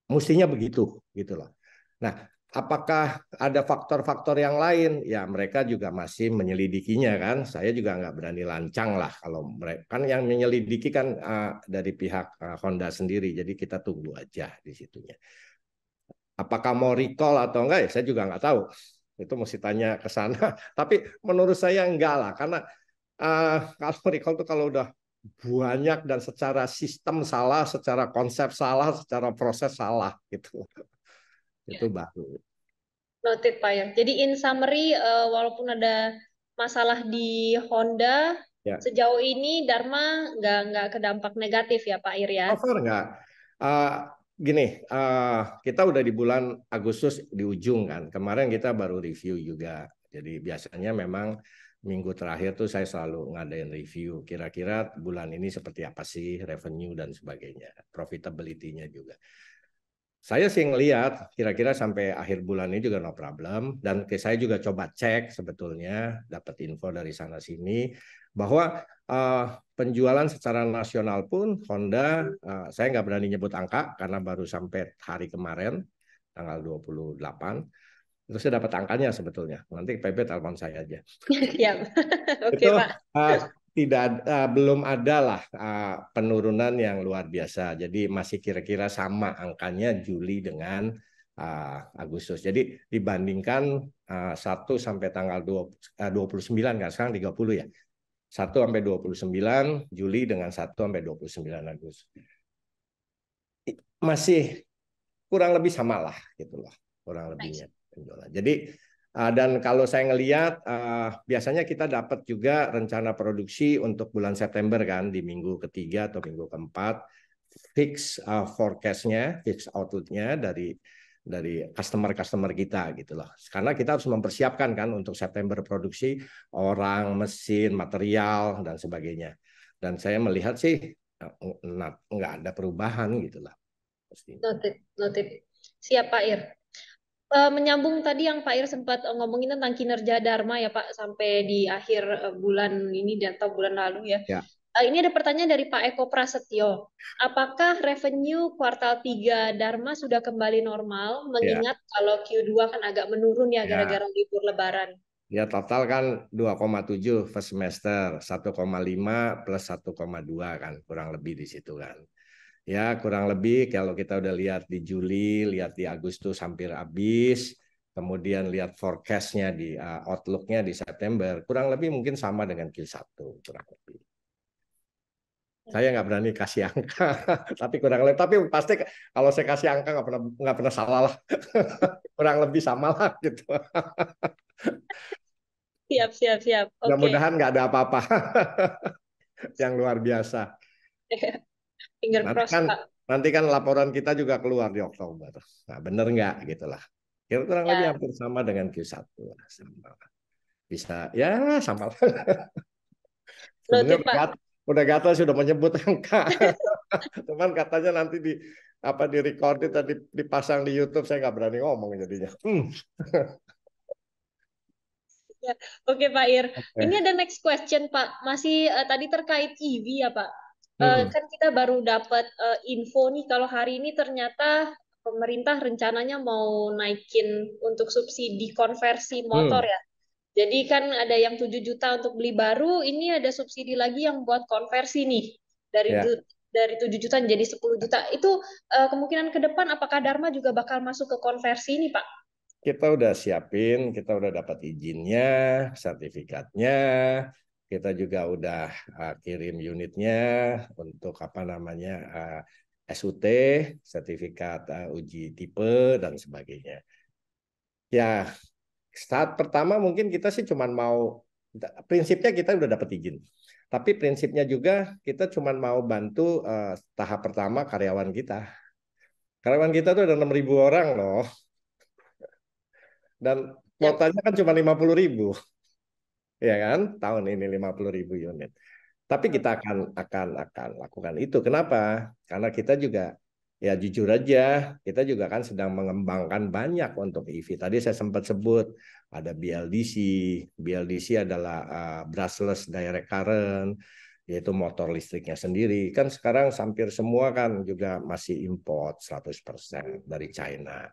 mestinya begitu gitu loh. Nah, apakah ada faktor-faktor yang lain? Ya mereka juga masih menyelidikinya kan. Saya juga nggak berani lancang lah kalau mereka kan yang menyelidiki kan dari pihak Honda sendiri. Jadi kita tunggu aja di situnya. Apakah mau recall atau enggak ya saya juga nggak tahu. Itu mesti tanya ke sana. Tapi menurut saya enggak lah karena kalau recall itu kalau udah banyak dan secara sistem salah, secara konsep salah, secara proses salah gitu. Itu baru. Noted Pak ya. Jadi in summary, walaupun ada masalah di Honda, Ya. sejauh ini Dharma nggak kedampak negatif ya Pak Ir ya? So far enggak. Gini, kita udah di bulan Agustus di ujung kan. Kemarin kita baru review juga. Jadi biasanya memang minggu terakhir tuh saya selalu ngadain review. Kira-kira bulan ini seperti apa sih revenue dan sebagainya, profitability-nya juga. Saya sih ngelihat kira-kira sampai akhir bulan ini juga no problem. Dan saya juga coba cek sebetulnya, dapat info dari sana-sini, bahwa penjualan secara nasional pun Honda, saya nggak berani nyebut angka karena baru sampai hari kemarin, tanggal 28. Terus saya dapat angkanya sebetulnya. Nanti PP telepon saya aja. Ya, oke Itu Pak. belum ada lah penurunan yang luar biasa. Jadi masih kira-kira sama angkanya Juli dengan Agustus. Jadi dibandingkan 1 sampai tanggal 29 kan sekarang 30 ya. 1 sampai 29 Juli dengan 1 sampai 29 Agustus. Masih kurang lebih sama lah gitu loh. Kurang lebihnya penjualan. Jadi dan kalau saya ngelihat biasanya kita dapat juga rencana produksi untuk bulan September kan di minggu ketiga atau minggu keempat, fix forecast-nya, fix output-nya dari customer kita gitu loh. Karena kita harus mempersiapkan kan untuk September produksi orang, mesin, material dan sebagainya. Dan saya melihat sih nggak ada perubahan gitu lah. Noted. Siap Pak Ir. Menyambung tadi yang Pak Ir sempat ngomongin tentang kinerja Dharma ya Pak sampai di akhir bulan ini atau bulan lalu ya. Ya. Ini ada pertanyaan dari Pak Eko Prasetyo. Apakah revenue kuartal 3 Dharma sudah kembali normal mengingat kalau Q2 kan agak menurun ya gara-gara libur Lebaran? Ya total kan 2,7 first semester, 1,5 plus 1,2 kan kurang lebih di situ kan. Ya kurang lebih kalau kita udah lihat di Juli, lihat di Agustus hampir habis, kemudian lihat forecast-nya di outlook-nya di September, kurang lebih mungkin sama dengan Q1 kurang lebih. Saya nggak berani kasih angka, tapi kurang lebih. Tapi pasti kalau saya kasih angka nggak pernah salah lah, kurang lebih sama lah gitu. Siap. Okay. Mudah-mudahan nggak ada apa-apa yang luar biasa. Nanti kan laporan kita juga keluar di Oktober. Nah, bener nggak gitu lah. Kurang lebih hampir sama dengan Q1. Sama. Bisa, ya sama lah. Sebenarnya udah gatal sudah menyebut angka. Cuman katanya nanti di record dan dipasang di YouTube, saya nggak berani ngomong jadinya. Ya, oke Pak Ir. Ini Oke. ada next question Pak. Masih tadi terkait EV ya Pak. Hmm. Kan kita baru dapat info nih kalau hari ini ternyata pemerintah rencananya mau naikin untuk subsidi konversi motor Hmm. ya. Jadi kan ada yang 7 juta untuk beli baru, ini ada subsidi lagi yang buat konversi nih. Ya, Dari 7 juta menjadi 10 juta. Itu kemungkinan ke depan apakah Dharma juga bakal masuk ke konversi ini Pak? kita udah siapin, kita udah dapat izinnya, sertifikatnya, kita juga udah kirim unitnya untuk apa namanya SUT, sertifikat uji tipe dan sebagainya. Ya, saat pertama mungkin kita sih cuman mau, prinsipnya kita udah dapat izin. Tapi prinsipnya juga kita cuman mau bantu tahap pertama karyawan kita. Karyawan kita tuh ada 6.000 orang loh. Dan Ya, kuotanya kan cuma 50.000. Ya kan? Tahun ini 50.000 unit. Tapi kita akan lakukan itu. Kenapa? Karena kita juga, ya jujur aja, kita juga kan sedang mengembangkan banyak untuk EV. Tadi saya sempat sebut ada BLDC. BLDC adalah brushless direct current, yaitu motor listriknya sendiri. Kan sekarang hampir semua kan juga masih import 100% dari China.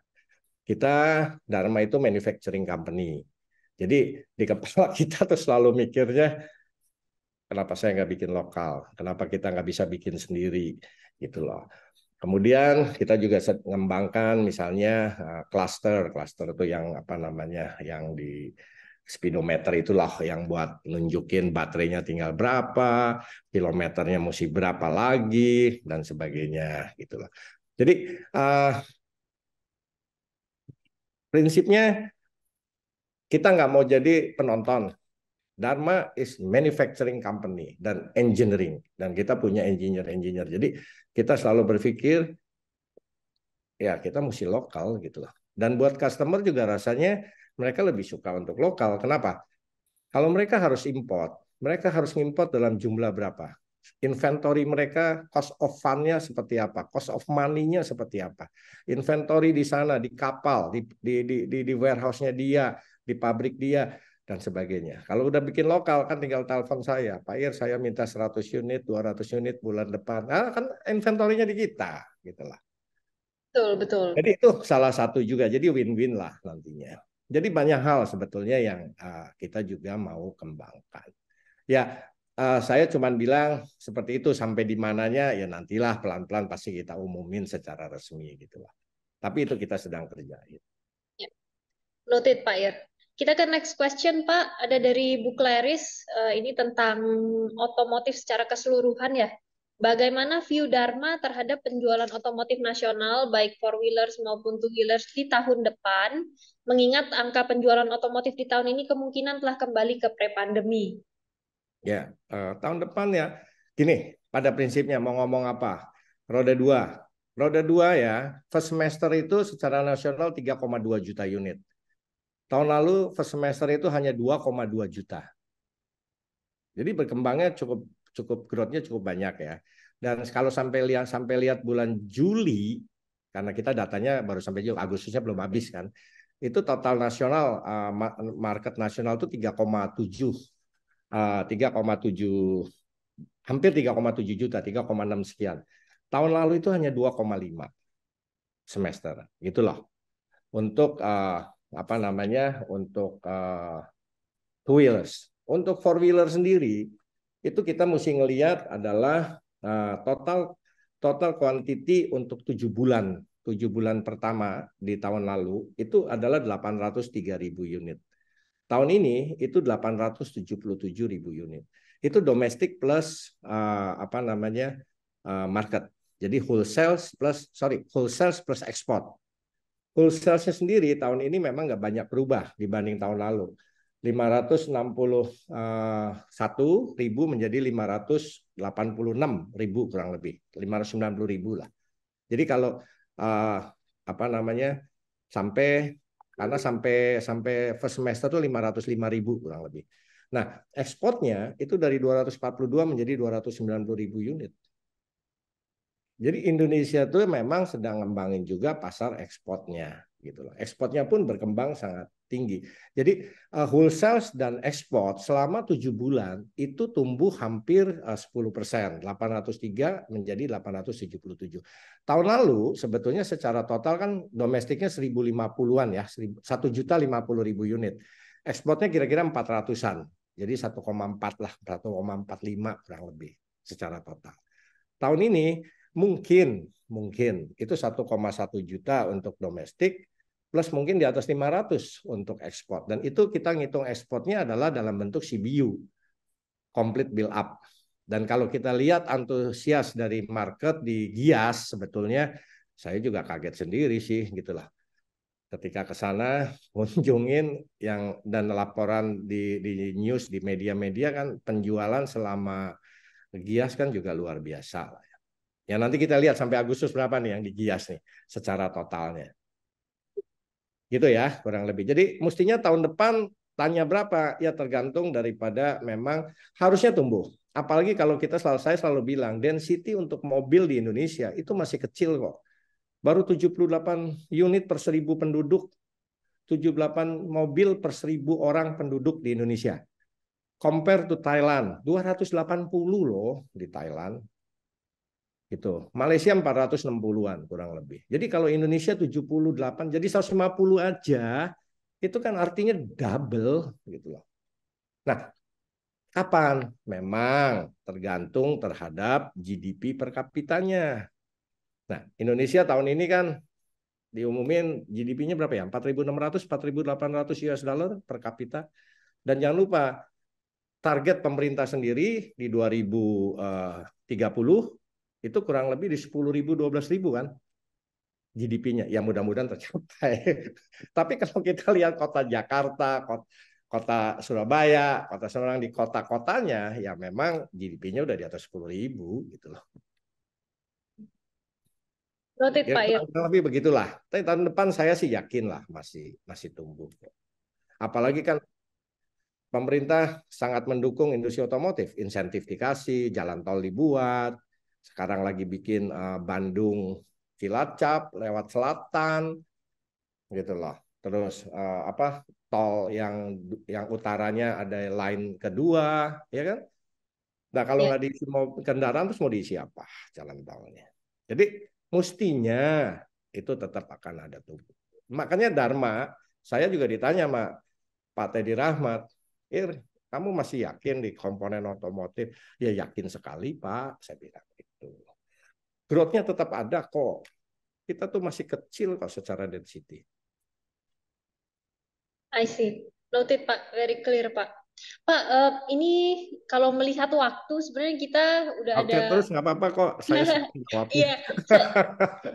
Kita Dharma itu manufacturing company. Jadi di kepala kita tuh selalu mikirnya, kenapa saya nggak bikin lokal? Kenapa kita nggak bisa bikin sendiri? Gitu loh. Kemudian kita juga mengembangkan misalnya cluster itu yang apa namanya, yang di speedometer itulah yang buat nunjukin baterainya tinggal berapa, kilometernya mesti berapa lagi dan sebagainya gitu loh. Jadi prinsipnya kita nggak mau jadi penonton. Dharma is manufacturing company dan engineering, dan kita punya engineer. Jadi kita selalu berpikir ya kita mesti lokal gitu loh. Dan buat customer juga rasanya mereka lebih suka untuk lokal. Kenapa? Kalau mereka harus import, mereka harus import dalam jumlah berapa? Inventory mereka, cost of fund-nya seperti apa? Cost of money-nya seperti apa? Inventory di sana, di kapal, di warehouse-nya dia, di pabrik dia, dan sebagainya. Kalau udah bikin lokal kan tinggal telepon saya, Pak Ir, saya minta 100 unit, 200 unit bulan depan. Nah, kan inventory-nya di kita, gitu lah. betul, betul. Jadi itu salah satu juga, jadi win-win lah nantinya. Jadi banyak hal sebetulnya yang kita juga mau kembangkan. Ya, saya cuma bilang seperti itu, sampai di mananya ya nantilah pelan-pelan pasti kita umumin secara resmi gitu lah. Tapi itu kita sedang kerjain. Ya. Noted Pak Ir. Kita ke next question Pak. Ada dari Bu Claris. Ini tentang otomotif secara keseluruhan ya. Bagaimana view Dharma terhadap penjualan otomotif nasional baik four wheelers maupun two wheelers di tahun depan, mengingat angka penjualan otomotif di tahun ini kemungkinan telah kembali ke pre-pandemi. Ya, tahun depan ya, gini, pada prinsipnya mau ngomong apa? Roda 2. Roda 2 ya, first semester itu secara nasional 3,2 juta unit. Tahun lalu first semester itu hanya 2,2 juta. Jadi berkembangnya cukup growth-nya cukup banyak ya. Dan kalau sampai lihat bulan Juli, karena kita datanya baru sampai Juli, Agustusnya belum habis kan. Itu total nasional market nasional itu 3,7 hampir 3,7 juta, 3,6 sekian. Tahun lalu itu hanya 2,5 semester. Gitulah. Untuk apa namanya? Untuk two wheelers. Untuk four wheeler sendiri itu kita mesti ngelihat adalah total quantity untuk 7 bulan. 7 bulan pertama di tahun lalu itu adalah 803.000 unit. Tahun ini itu 877.000 unit. Itu domestik plus apa namanya market. Jadi wholesale plus ekspor. Wholesale-nya sendiri tahun ini memang nggak banyak berubah dibanding tahun lalu. 561.000 menjadi 586.000 kurang lebih, 590.000 lah. Jadi kalau apa namanya karena sampai first semester itu 505.000 kurang lebih. Nah, ekspornya itu dari 242 menjadi 290.000 unit. Jadi Indonesia tuh memang sedang ngembangin juga pasar ekspornya, gitu loh. Ekspornya pun berkembang sangat tinggi. Jadi wholesale dan ekspor selama 7 bulan itu tumbuh hampir 10%, 803 menjadi 877. Tahun lalu sebetulnya secara total kan domestiknya 1050-an ya, 1.050.000 unit. Ekspornya kira-kira 400-an. Jadi 1,4 lah, 1,45 kurang lebih secara total. Tahun ini mungkin itu 1,1 juta untuk domestik plus mungkin di atas 500 untuk ekspor. Dan itu kita ngitung ekspornya adalah dalam bentuk CBU, complete build up. Dan kalau kita lihat antusias dari market di Gias, sebetulnya saya juga kaget sendiri sih gitulah. Ketika ke sana kunjungin yang dan laporan di news di media-media kan penjualan selama Gias kan juga luar biasa lah. Ya nanti kita lihat sampai Agustus berapa nih yang di Gias nih secara totalnya. Gitu ya kurang lebih. Jadi mestinya tahun depan tanya berapa? Ya tergantung daripada memang harusnya tumbuh. Apalagi kalau saya selalu bilang density untuk mobil di Indonesia itu masih kecil kok. Baru 78 unit per 1.000 penduduk. 78 mobil per 1.000 orang penduduk di Indonesia. Compare to Thailand, 280 loh di Thailand. Gitu. Malaysia 460-an kurang lebih. Jadi kalau Indonesia 78, jadi 150 aja, itu kan artinya double gitu loh. Nah, kapan? Memang tergantung terhadap GDP per kapitanya. Nah, Indonesia tahun ini kan diumumin GDP-nya berapa ya? 4.600, 4.800 US dollar per kapita. Dan jangan lupa, target pemerintah sendiri di 2030 itu kurang lebih di 10.000, 12.000 kan GDP-nya. Ya mudah-mudahan tercapai. Tapi kalau kita lihat kota Jakarta, kota Surabaya, kota Semarang di kota-kotanya, ya memang GDP-nya udah di atas 10.000 gitu loh. Noted, Ya, Pak Ir. kurang lebih begitulah. Tapi tahun depan saya sih yakin lah masih tumbuh. Apalagi kan pemerintah sangat mendukung industri otomotif, insentif dikasih, jalan tol dibuat. Sekarang lagi bikin Bandung Cilacap lewat selatan, gitu loh. Terus tol yang utaranya ada line kedua, ya kan? Nah kalau nggak diisi kendaraan terus mau diisi apa jalan tolnya? Jadi mestinya itu tetap akan ada tumbuh. Makanya Dharma, saya juga ditanya sama Pak Teddy Rahmat, kamu masih yakin di komponen otomotif? Ya yakin sekali Pak, saya bilang itu. Growth-nya tetap ada kok. Kita tuh masih kecil kok secara density. I see. Noted, Pak. Very clear, Pak. Pak, ini kalau melihat waktu sebenarnya kita udah Oke, ada. terus nggak apa-apa kok. Saya senang jawabnya. Iya,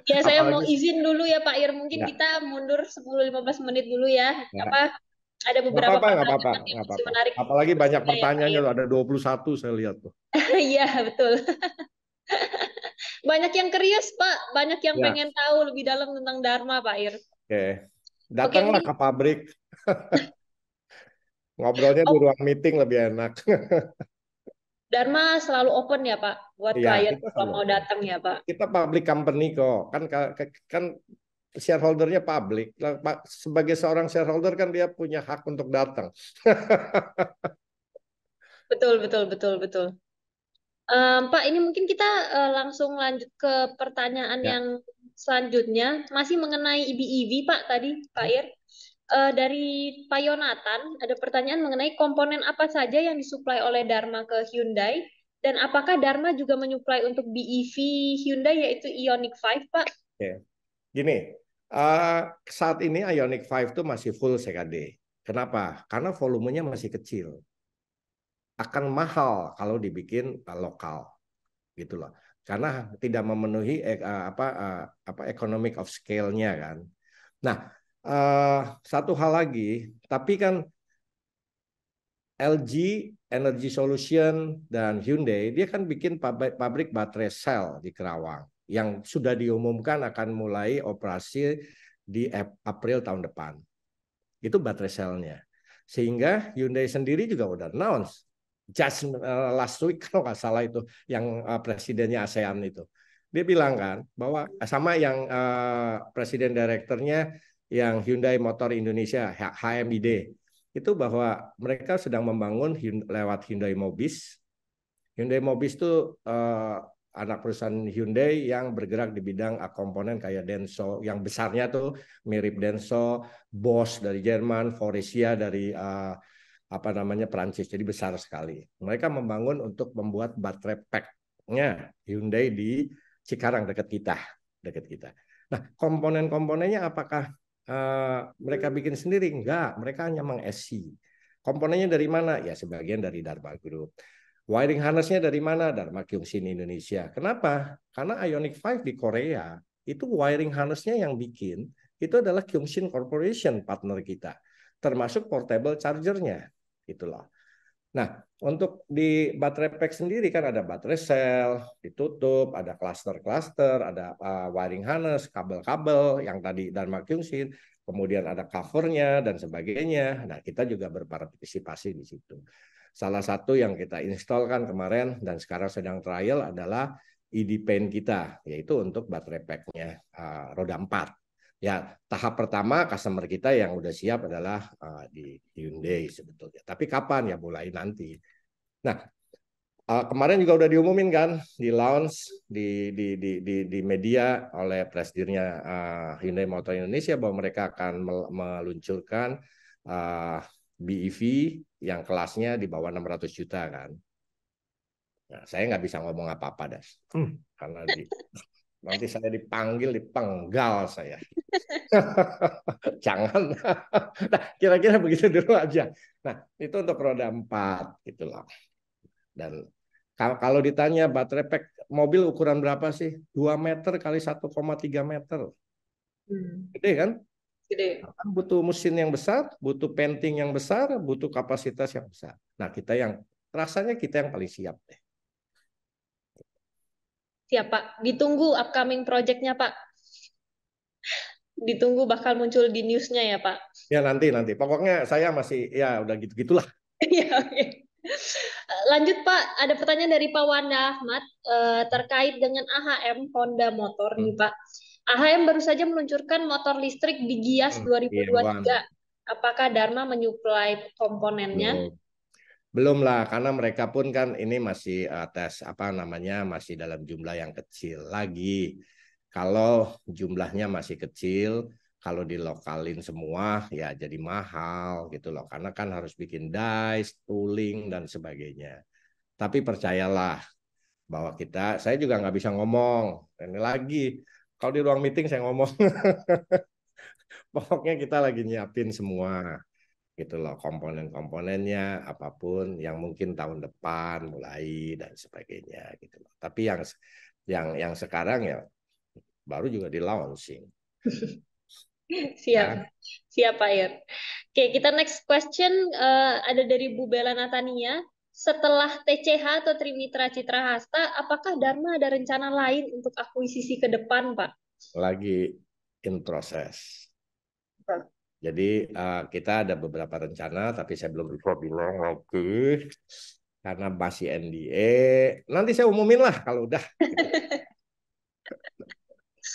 ya saya mau Apalagi izin dulu ya Pak Ir. Mungkin ya, kita mundur 10-15 menit dulu ya. ya. Ada Nggak beberapa apa-apa, nggak apa-apa, pertanyaan yang nggak masih apa-apa. menarik. Apalagi banyak Ya, Pak pertanyaannya, Ir. ada 21 saya lihat tuh. Iya, betul. Banyak yang curious, Pak. Banyak yang Ya, pengen tahu lebih dalam tentang Dharma, Pak Ir. oke. Datanglah ini ke pabrik. Ngobrolnya di ruang meeting lebih enak. Dharma selalu open ya, Pak, buat Iya, klien kita kalau selalu mau open. datang ya, Pak. Kita public company kok. Kan shareholdernya public. Sebagai seorang shareholder kan dia punya hak untuk datang. Betul, betul, betul, betul. Pak, ini mungkin kita langsung lanjut ke pertanyaan Ya. yang selanjutnya. Masih mengenai EV, Pak, tadi, Pak Ir. Dari Pak Yonatan, ada pertanyaan mengenai komponen apa saja yang disuplai oleh Dharma ke Hyundai, dan apakah Dharma juga menyuplai untuk BEV Hyundai, yaitu Ioniq 5, Pak? Oke. Gini, saat ini Ioniq 5 itu masih full CKD. Kenapa? Karena volumenya masih kecil. Akan mahal kalau dibikin lokal, gitu loh. Karena tidak memenuhi economic of scale-nya kan. Nah, satu hal lagi, tapi kan LG Energy Solution dan Hyundai dia kan bikin pabrik baterai sel di Kerawang yang sudah diumumkan akan mulai operasi di April tahun depan. Itu baterai selnya. Sehingga Hyundai sendiri juga udah announce just last week kalau nggak salah itu yang presidennya ASEAN itu Dia bilang kan bahwa sama yang presiden direkturnya yang Hyundai Motor Indonesia HMID itu bahwa mereka sedang membangun lewat Hyundai Mobis. Hyundai Mobis itu anak perusahaan Hyundai yang bergerak di bidang komponen kayak Denso, yang besarnya tuh mirip Denso, Bosch dari Jerman, Faurecia dari Perancis, jadi besar sekali. Mereka membangun untuk membuat baterai pack-nya Hyundai di Cikarang dekat kita. Nah, komponen-komponennya apakah mereka bikin sendiri? Enggak, mereka hanya meng-SC. Komponennya dari mana? Ya sebagian dari Dharma Group. Wiring harness-nya dari mana? Dharma Kyungshin Indonesia. Kenapa? Karena Ioniq 5 di Korea, itu wiring harness-nya yang bikin, itu adalah Kyungshin Corporation, partner kita. Termasuk portable charger-nya. Itulah. Nah, untuk di baterai pack sendiri kan ada baterai sel, ditutup, ada cluster-cluster, ada wiring harness, kabel-kabel yang tadi Dharma Kyungshin, kemudian ada cover-nya dan sebagainya. Nah, kita juga berpartisipasi di situ. Salah satu yang kita install kan kemarin dan sekarang sedang trial adalah ED Paint kita, yaitu untuk baterai pack-nya roda 4. Ya, tahap pertama customer kita yang udah siap adalah di Hyundai sebetulnya. Tapi kapan? Ya mulai nanti. Nah, kemarin juga udah diumumin kan di launch di media oleh presidennya Hyundai Motor Indonesia bahwa mereka akan meluncurkan BEV yang kelasnya di bawah 600 juta kan. Nah, saya nggak bisa ngomong apa-apa das, karena nanti saya dipanggil, dipenggal saya. Jangan. Nah, kira-kira begitu dulu aja. Nah, itu untuk roda 4 gitu loh. Dan kalau ditanya baterai pack mobil ukuran berapa sih? 2 meter kali 1,3 meter. Gede kan? Gede. Butuh mesin yang besar, butuh painting yang besar, butuh kapasitas yang besar. Nah, rasanya kita yang paling siap deh. Siap, Pak. Ditunggu upcoming project-nya, Pak. Ditunggu bakal muncul di news-nya ya, Pak. Ya, nanti. Pokoknya saya masih, ya udah gitu-gitulah. Ya, oke. Lanjut, Pak. Ada pertanyaan dari Pak Wanda Ahmad terkait dengan AHM Honda Motor nih, Pak. AHM baru saja meluncurkan motor listrik di Gias 2023. Apakah Dharma menyuplai komponennya? Belum lah, karena mereka pun kan ini masih tes masih dalam jumlah yang kecil lagi. Kalau jumlahnya masih kecil, kalau dilokalin semua ya jadi mahal gitu loh, karena kan harus bikin dice, tooling dan sebagainya. Tapi percayalah bahwa saya juga nggak bisa ngomong. Ini lagi, kalau di ruang meeting saya ngomong. Pokoknya kita lagi nyiapin semua gitu loh, komponen-komponennya apapun yang mungkin tahun depan mulai dan sebagainya gitu loh. Tapi yang sekarang ya baru juga di launching. Siap, siap Pak Ir. Oke, kita next question ada dari Bu Bella Natania. Setelah TCH atau Trimitra Citra Hasta, apakah Dharma ada rencana lain untuk akuisisi ke depan, Pak? Lagi in proses. Jadi kita ada beberapa rencana, tapi saya belum bisa bilang lagi karena masih NDA. Nanti saya umumin lah kalau udah.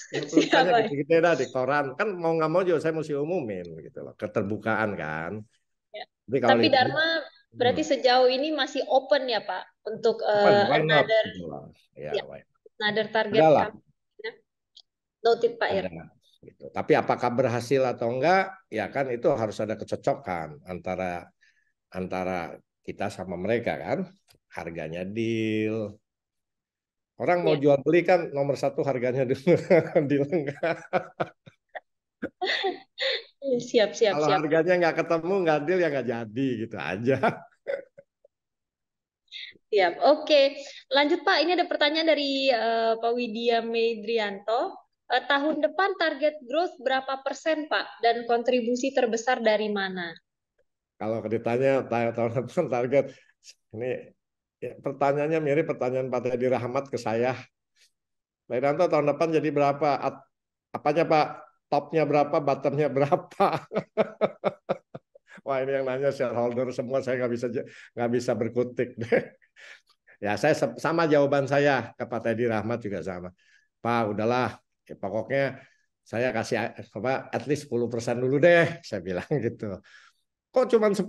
Tulisannya gitu-gitu dah di koran. Kan mau nggak mau juga saya mesti umumin gitu loh, keterbukaan kan. Ya. Tapi Dharma berarti sejauh ini masih open ya Pak untuk another target company. Noted Pak Ir. Gitu. Tapi apakah berhasil atau enggak, ya kan itu harus ada kecocokan antara kita sama mereka kan, harganya deal. Orang mau jual beli kan nomor satu harganya deal enggak. Siap. Kalau harganya nggak ketemu, nggak deal ya nggak jadi gitu aja. Siap. Oke, lanjut Pak. Ini ada pertanyaan dari Pak Widya Medrianto. Tahun depan target growth berapa persen Pak? Dan kontribusi terbesar dari mana? Kalau ditanya tahun depan target, ini ya, pertanyaannya mirip pertanyaan Pak Teddy Rahmat ke saya. Pak Wiranto tahun depan jadi berapa? Apanya Pak? Topnya berapa? Bottomnya berapa? Wah ini yang nanya shareholder semua, saya nggak bisa berkutik deh. Ya saya sama jawaban saya ke Pak Teddy Rahmat juga sama. Pak, udahlah, ya, pokoknya saya kasih apa at least 10% dulu deh, saya bilang gitu. Kok cuma 10?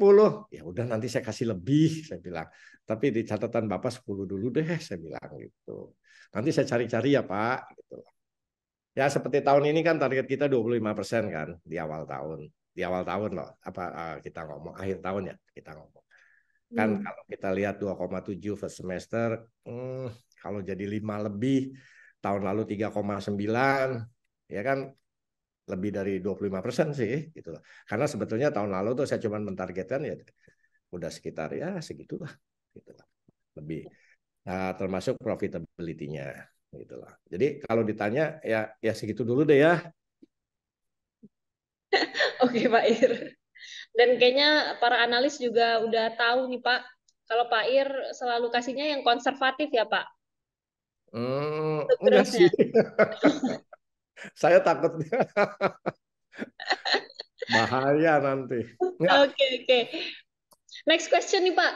Ya udah nanti saya kasih lebih, saya bilang. Tapi di catatan Bapak 10 dulu deh, saya bilang gitu. Nanti saya cari-cari ya Pak. Gitu. Ya seperti tahun ini kan target kita 25% kan di awal tahun. Di awal tahun loh, apa kita ngomong akhir tahun ya kita ngomong. Kan kalau kita lihat 2,7 first semester, kalau jadi 5 lebih, tahun lalu 3,9, ya kan lebih dari 25% sih gitu loh. Karena sebetulnya tahun lalu tuh saya cuma mentargetkan ya udah sekitar ya segitulah gitu loh. Lebih termasuk profitability-nya gitu loh. Jadi kalau ditanya ya segitu dulu deh ya. Oke Pak Ir. Dan kayaknya para analis juga udah tahu nih Pak, kalau Pak Ir selalu kasihnya yang konservatif ya Pak. Enggak Growth-nya. sih. Saya takutnya bahaya nanti. Enggak. Oke. Next question nih Pak.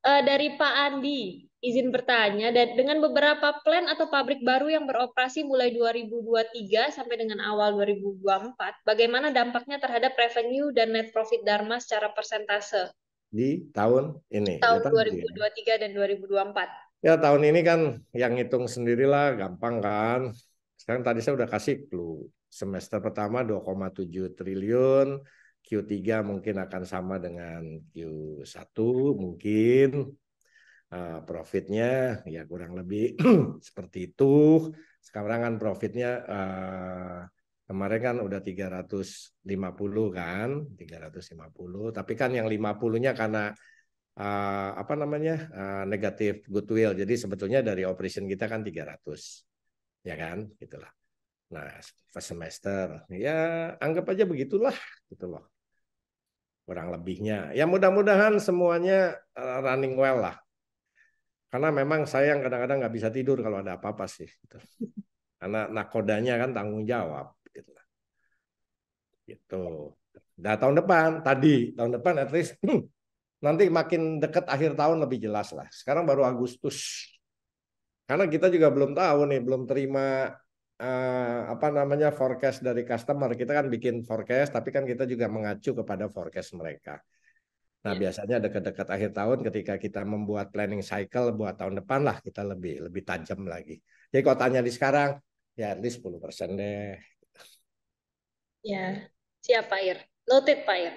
Dari Pak Andi, izin bertanya, dan dengan beberapa plan atau pabrik baru yang beroperasi mulai 2023 sampai dengan awal 2024, bagaimana dampaknya terhadap revenue dan net profit Dharma secara persentase Di tahun ini. tahun Ya, 2023 dan 2024? ya tahun ini kan yang ngitung sendirilah gampang kan. Sekarang tadi saya udah kasih clue. Semester pertama 2,7 triliun, Q3 mungkin akan sama dengan Q1 mungkin. Profitnya ya kurang lebih seperti itu. Sekarang kan profitnya kemarin kan udah 350 kan, 350. Tapi kan yang 50-nya karena apa namanya negatif goodwill. Jadi sebetulnya dari operation kita kan 300, ya kan, gitulah. Nah, first semester, ya anggap aja begitulah, gitu loh. Kurang lebihnya. Ya mudah-mudahan semuanya running well lah. Karena memang saya yang kadang-kadang nggak bisa tidur kalau ada apa-apa sih. Gitu. Karena nakodanya kan tanggung jawab, gitu lah. Gitu. Nah, tahun depan at least nanti makin dekat akhir tahun lebih jelas lah. Sekarang baru Agustus. Karena kita juga belum tahu nih, belum terima apa namanya forecast dari customer. Kita kan bikin forecast, tapi kan kita juga mengacu kepada forecast mereka. Nah, biasanya dekat-dekat akhir tahun ketika kita membuat planning cycle buat tahun depan lah, kita lebih tajam lagi. Jadi kalau tanya di sekarang, ya at least 10% deh. Ya, siap Pak Ir. Noted Pak Ir.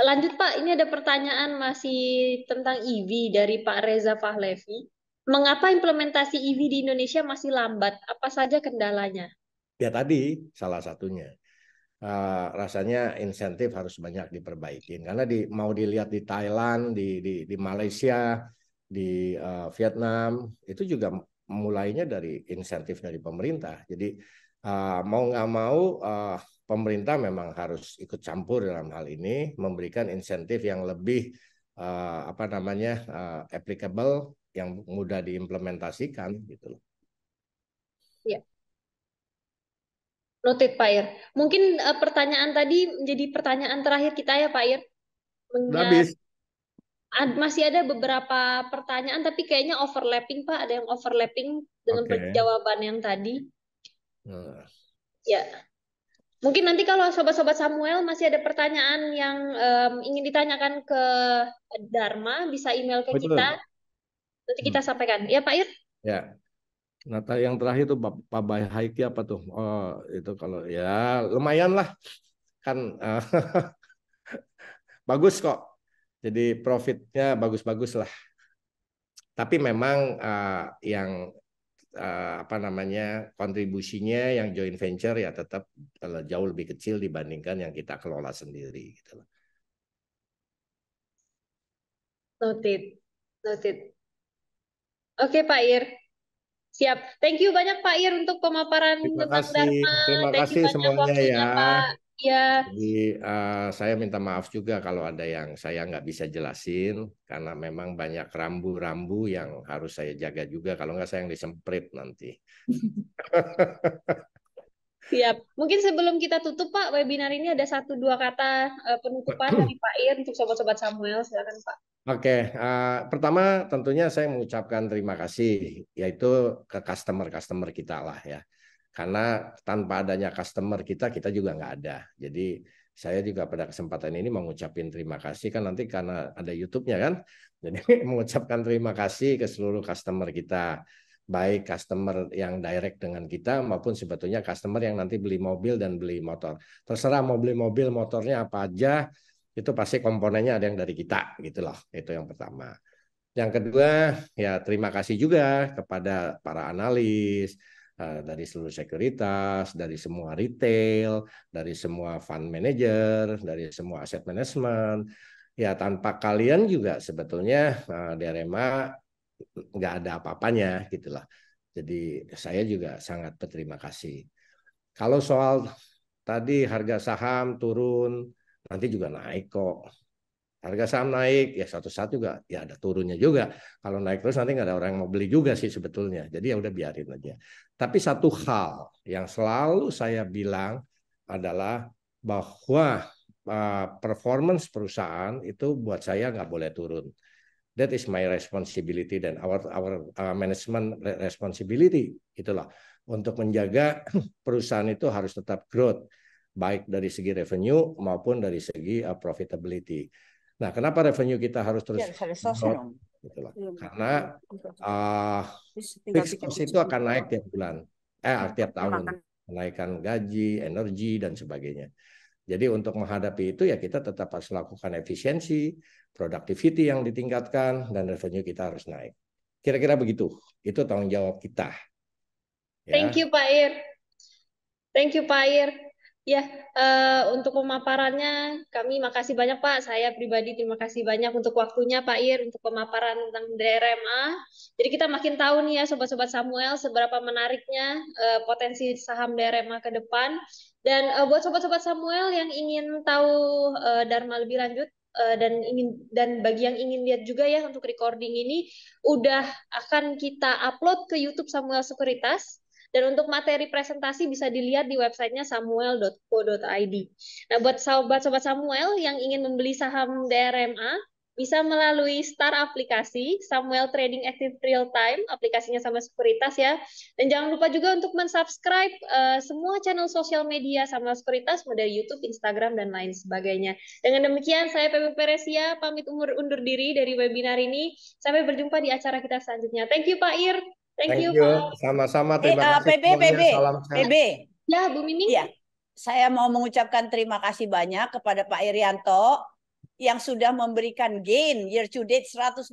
Lanjut Pak, ini ada pertanyaan masih tentang EV dari Pak Reza Fahlevi. Mengapa implementasi EV di Indonesia masih lambat? Apa saja kendalanya? Ya tadi salah satunya. Rasanya insentif harus banyak diperbaikin. Karena mau dilihat di Thailand, di Malaysia, di Vietnam, itu juga mulainya dari insentif dari pemerintah. Jadi mau nggak mau pemerintah memang harus ikut campur dalam hal ini, memberikan insentif yang lebih apa namanya applicable, yang mudah diimplementasikan gitu loh. Ya. Noted Pak Ir. Mungkin pertanyaan tadi menjadi pertanyaan terakhir kita ya Pak Ir. Habis. Masih ada beberapa pertanyaan tapi kayaknya overlapping Pak. Ada yang overlapping dengan jawaban yang tadi. Ya. Mungkin nanti kalau sobat-sobat Samuel masih ada pertanyaan yang ingin ditanyakan ke Dharma, bisa email ke kita. Nanti kita sampaikan. Ya Pak Ir? Ya. Nah, yang terakhir tuh Pak Bahaiki apa tuh? Oh, itu kalau ya lumayan lah. Kan bagus kok. Jadi profitnya bagus-bagus lah. Tapi memang yang apa namanya kontribusinya yang joint venture ya tetap jauh lebih kecil dibandingkan yang kita kelola sendiri gitu loh. Noted. Oke Pak Ir. Siap. Thank you banyak Pak Ir untuk pemaparan tentang Dharma. Terima kasih semuanya ya. Pak. Ya. Jadi saya minta maaf juga kalau ada yang saya nggak bisa jelasin karena memang banyak rambu-rambu yang harus saya jaga juga, kalau nggak saya yang disemprit nanti. Siap. Mungkin sebelum kita tutup Pak, webinar ini ada 1-2 kata penutupan dari Pak Ir untuk sobat-sobat Samuel. Silakan Pak. Oke, pertama tentunya saya mengucapkan terima kasih, yaitu ke customer kita lah ya. Karena tanpa adanya customer kita juga nggak ada. Jadi saya juga pada kesempatan ini mengucapkan terima kasih, kan nanti karena ada YouTube-nya kan. Jadi mengucapkan terima kasih ke seluruh customer kita. Baik customer yang direct dengan kita maupun sebetulnya customer yang nanti beli mobil dan beli motor. Terserah mau beli mobil, motornya apa aja, itu pasti komponennya ada yang dari kita gitu loh. Itu yang pertama. Yang kedua, ya terima kasih juga kepada para analis dari seluruh sekuritas, dari semua retail, dari semua fund manager, dari semua aset management. Ya tanpa kalian juga sebetulnya DRMA nggak ada apa-apanya gitulah. Jadi saya juga sangat berterima kasih. Kalau soal tadi harga saham turun, nanti juga naik kok. Harga saham naik, ya suatu saat juga ya ada turunnya juga. Kalau naik terus nanti nggak ada orang yang mau beli juga sih sebetulnya. Jadi ya udah biarin aja. Tapi satu hal yang selalu saya bilang adalah bahwa performance perusahaan itu buat saya nggak boleh turun. That is my responsibility dan our management responsibility itulah untuk menjaga perusahaan itu harus tetap growth baik dari segi revenue maupun dari segi profitability. Nah, kenapa revenue kita harus terus growth? Itulah. Karena fixed cost itu akan naik tiap bulan, tiap tahun, menaikkan gaji, energi dan sebagainya. Jadi untuk menghadapi itu ya kita tetap harus lakukan efisiensi, productivity yang ditingkatkan, dan revenue kita harus naik. Kira-kira begitu. Itu tanggung jawab kita. Ya. Thank you Pak Ir. Thank you Pak Ir. Ya, untuk pemaparannya kami makasih banyak Pak. Saya pribadi terima kasih banyak untuk waktunya Pak Ir untuk pemaparan tentang DRMA. Jadi kita makin tahu nih ya Sobat-Sobat Samuel seberapa menariknya potensi saham DRMA ke depan. Dan buat Sobat-Sobat Samuel yang ingin tahu Dharma lebih lanjut, dan bagi yang ingin lihat juga ya untuk recording ini udah akan kita upload ke YouTube Samuel Sekuritas. Dan untuk materi presentasi bisa dilihat di websitenya samuel.co.id. Nah, buat sobat-sobat Samuel yang ingin membeli saham DRMA, bisa melalui Star aplikasi, Samuel Trading Active Real Time, aplikasinya sama Sekuritas ya. Dan jangan lupa juga untuk mensubscribe semua channel sosial media Samuel Sekuritas, dari YouTube, Instagram, dan lain sebagainya. Dengan demikian, saya Pepe Peresia, pamit undur diri dari webinar ini. Sampai berjumpa di acara kita selanjutnya. Thank you, Pak Ir. Thank you. Sama-sama. Terima kasih. PB. Ya, Bu Miming. Iya. Saya mau mengucapkan terima kasih banyak kepada Pak Irianto yang sudah memberikan gain year to date 163%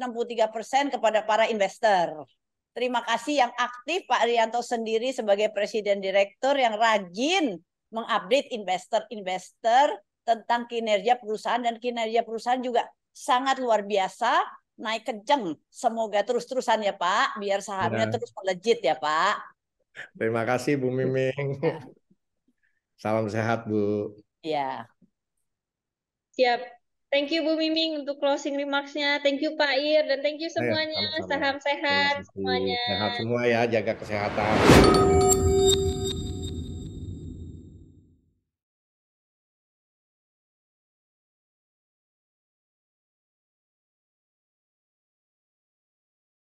kepada para investor. Terima kasih yang aktif Pak Irianto sendiri sebagai Presiden Direktur yang rajin mengupdate investor-investor tentang kinerja perusahaan, dan kinerja perusahaan juga sangat luar biasa. Naik kenceng, semoga terus-terusan ya Pak, biar sahamnya terus melejit ya Pak. Terima kasih Bu Miming. Salam sehat Bu. Ya. Siap. Thank you Bu Miming untuk closing remarks-nya. Thank you Pak Ir dan thank you semuanya. Saham sehat semuanya. Sehat semua ya, jaga kesehatan.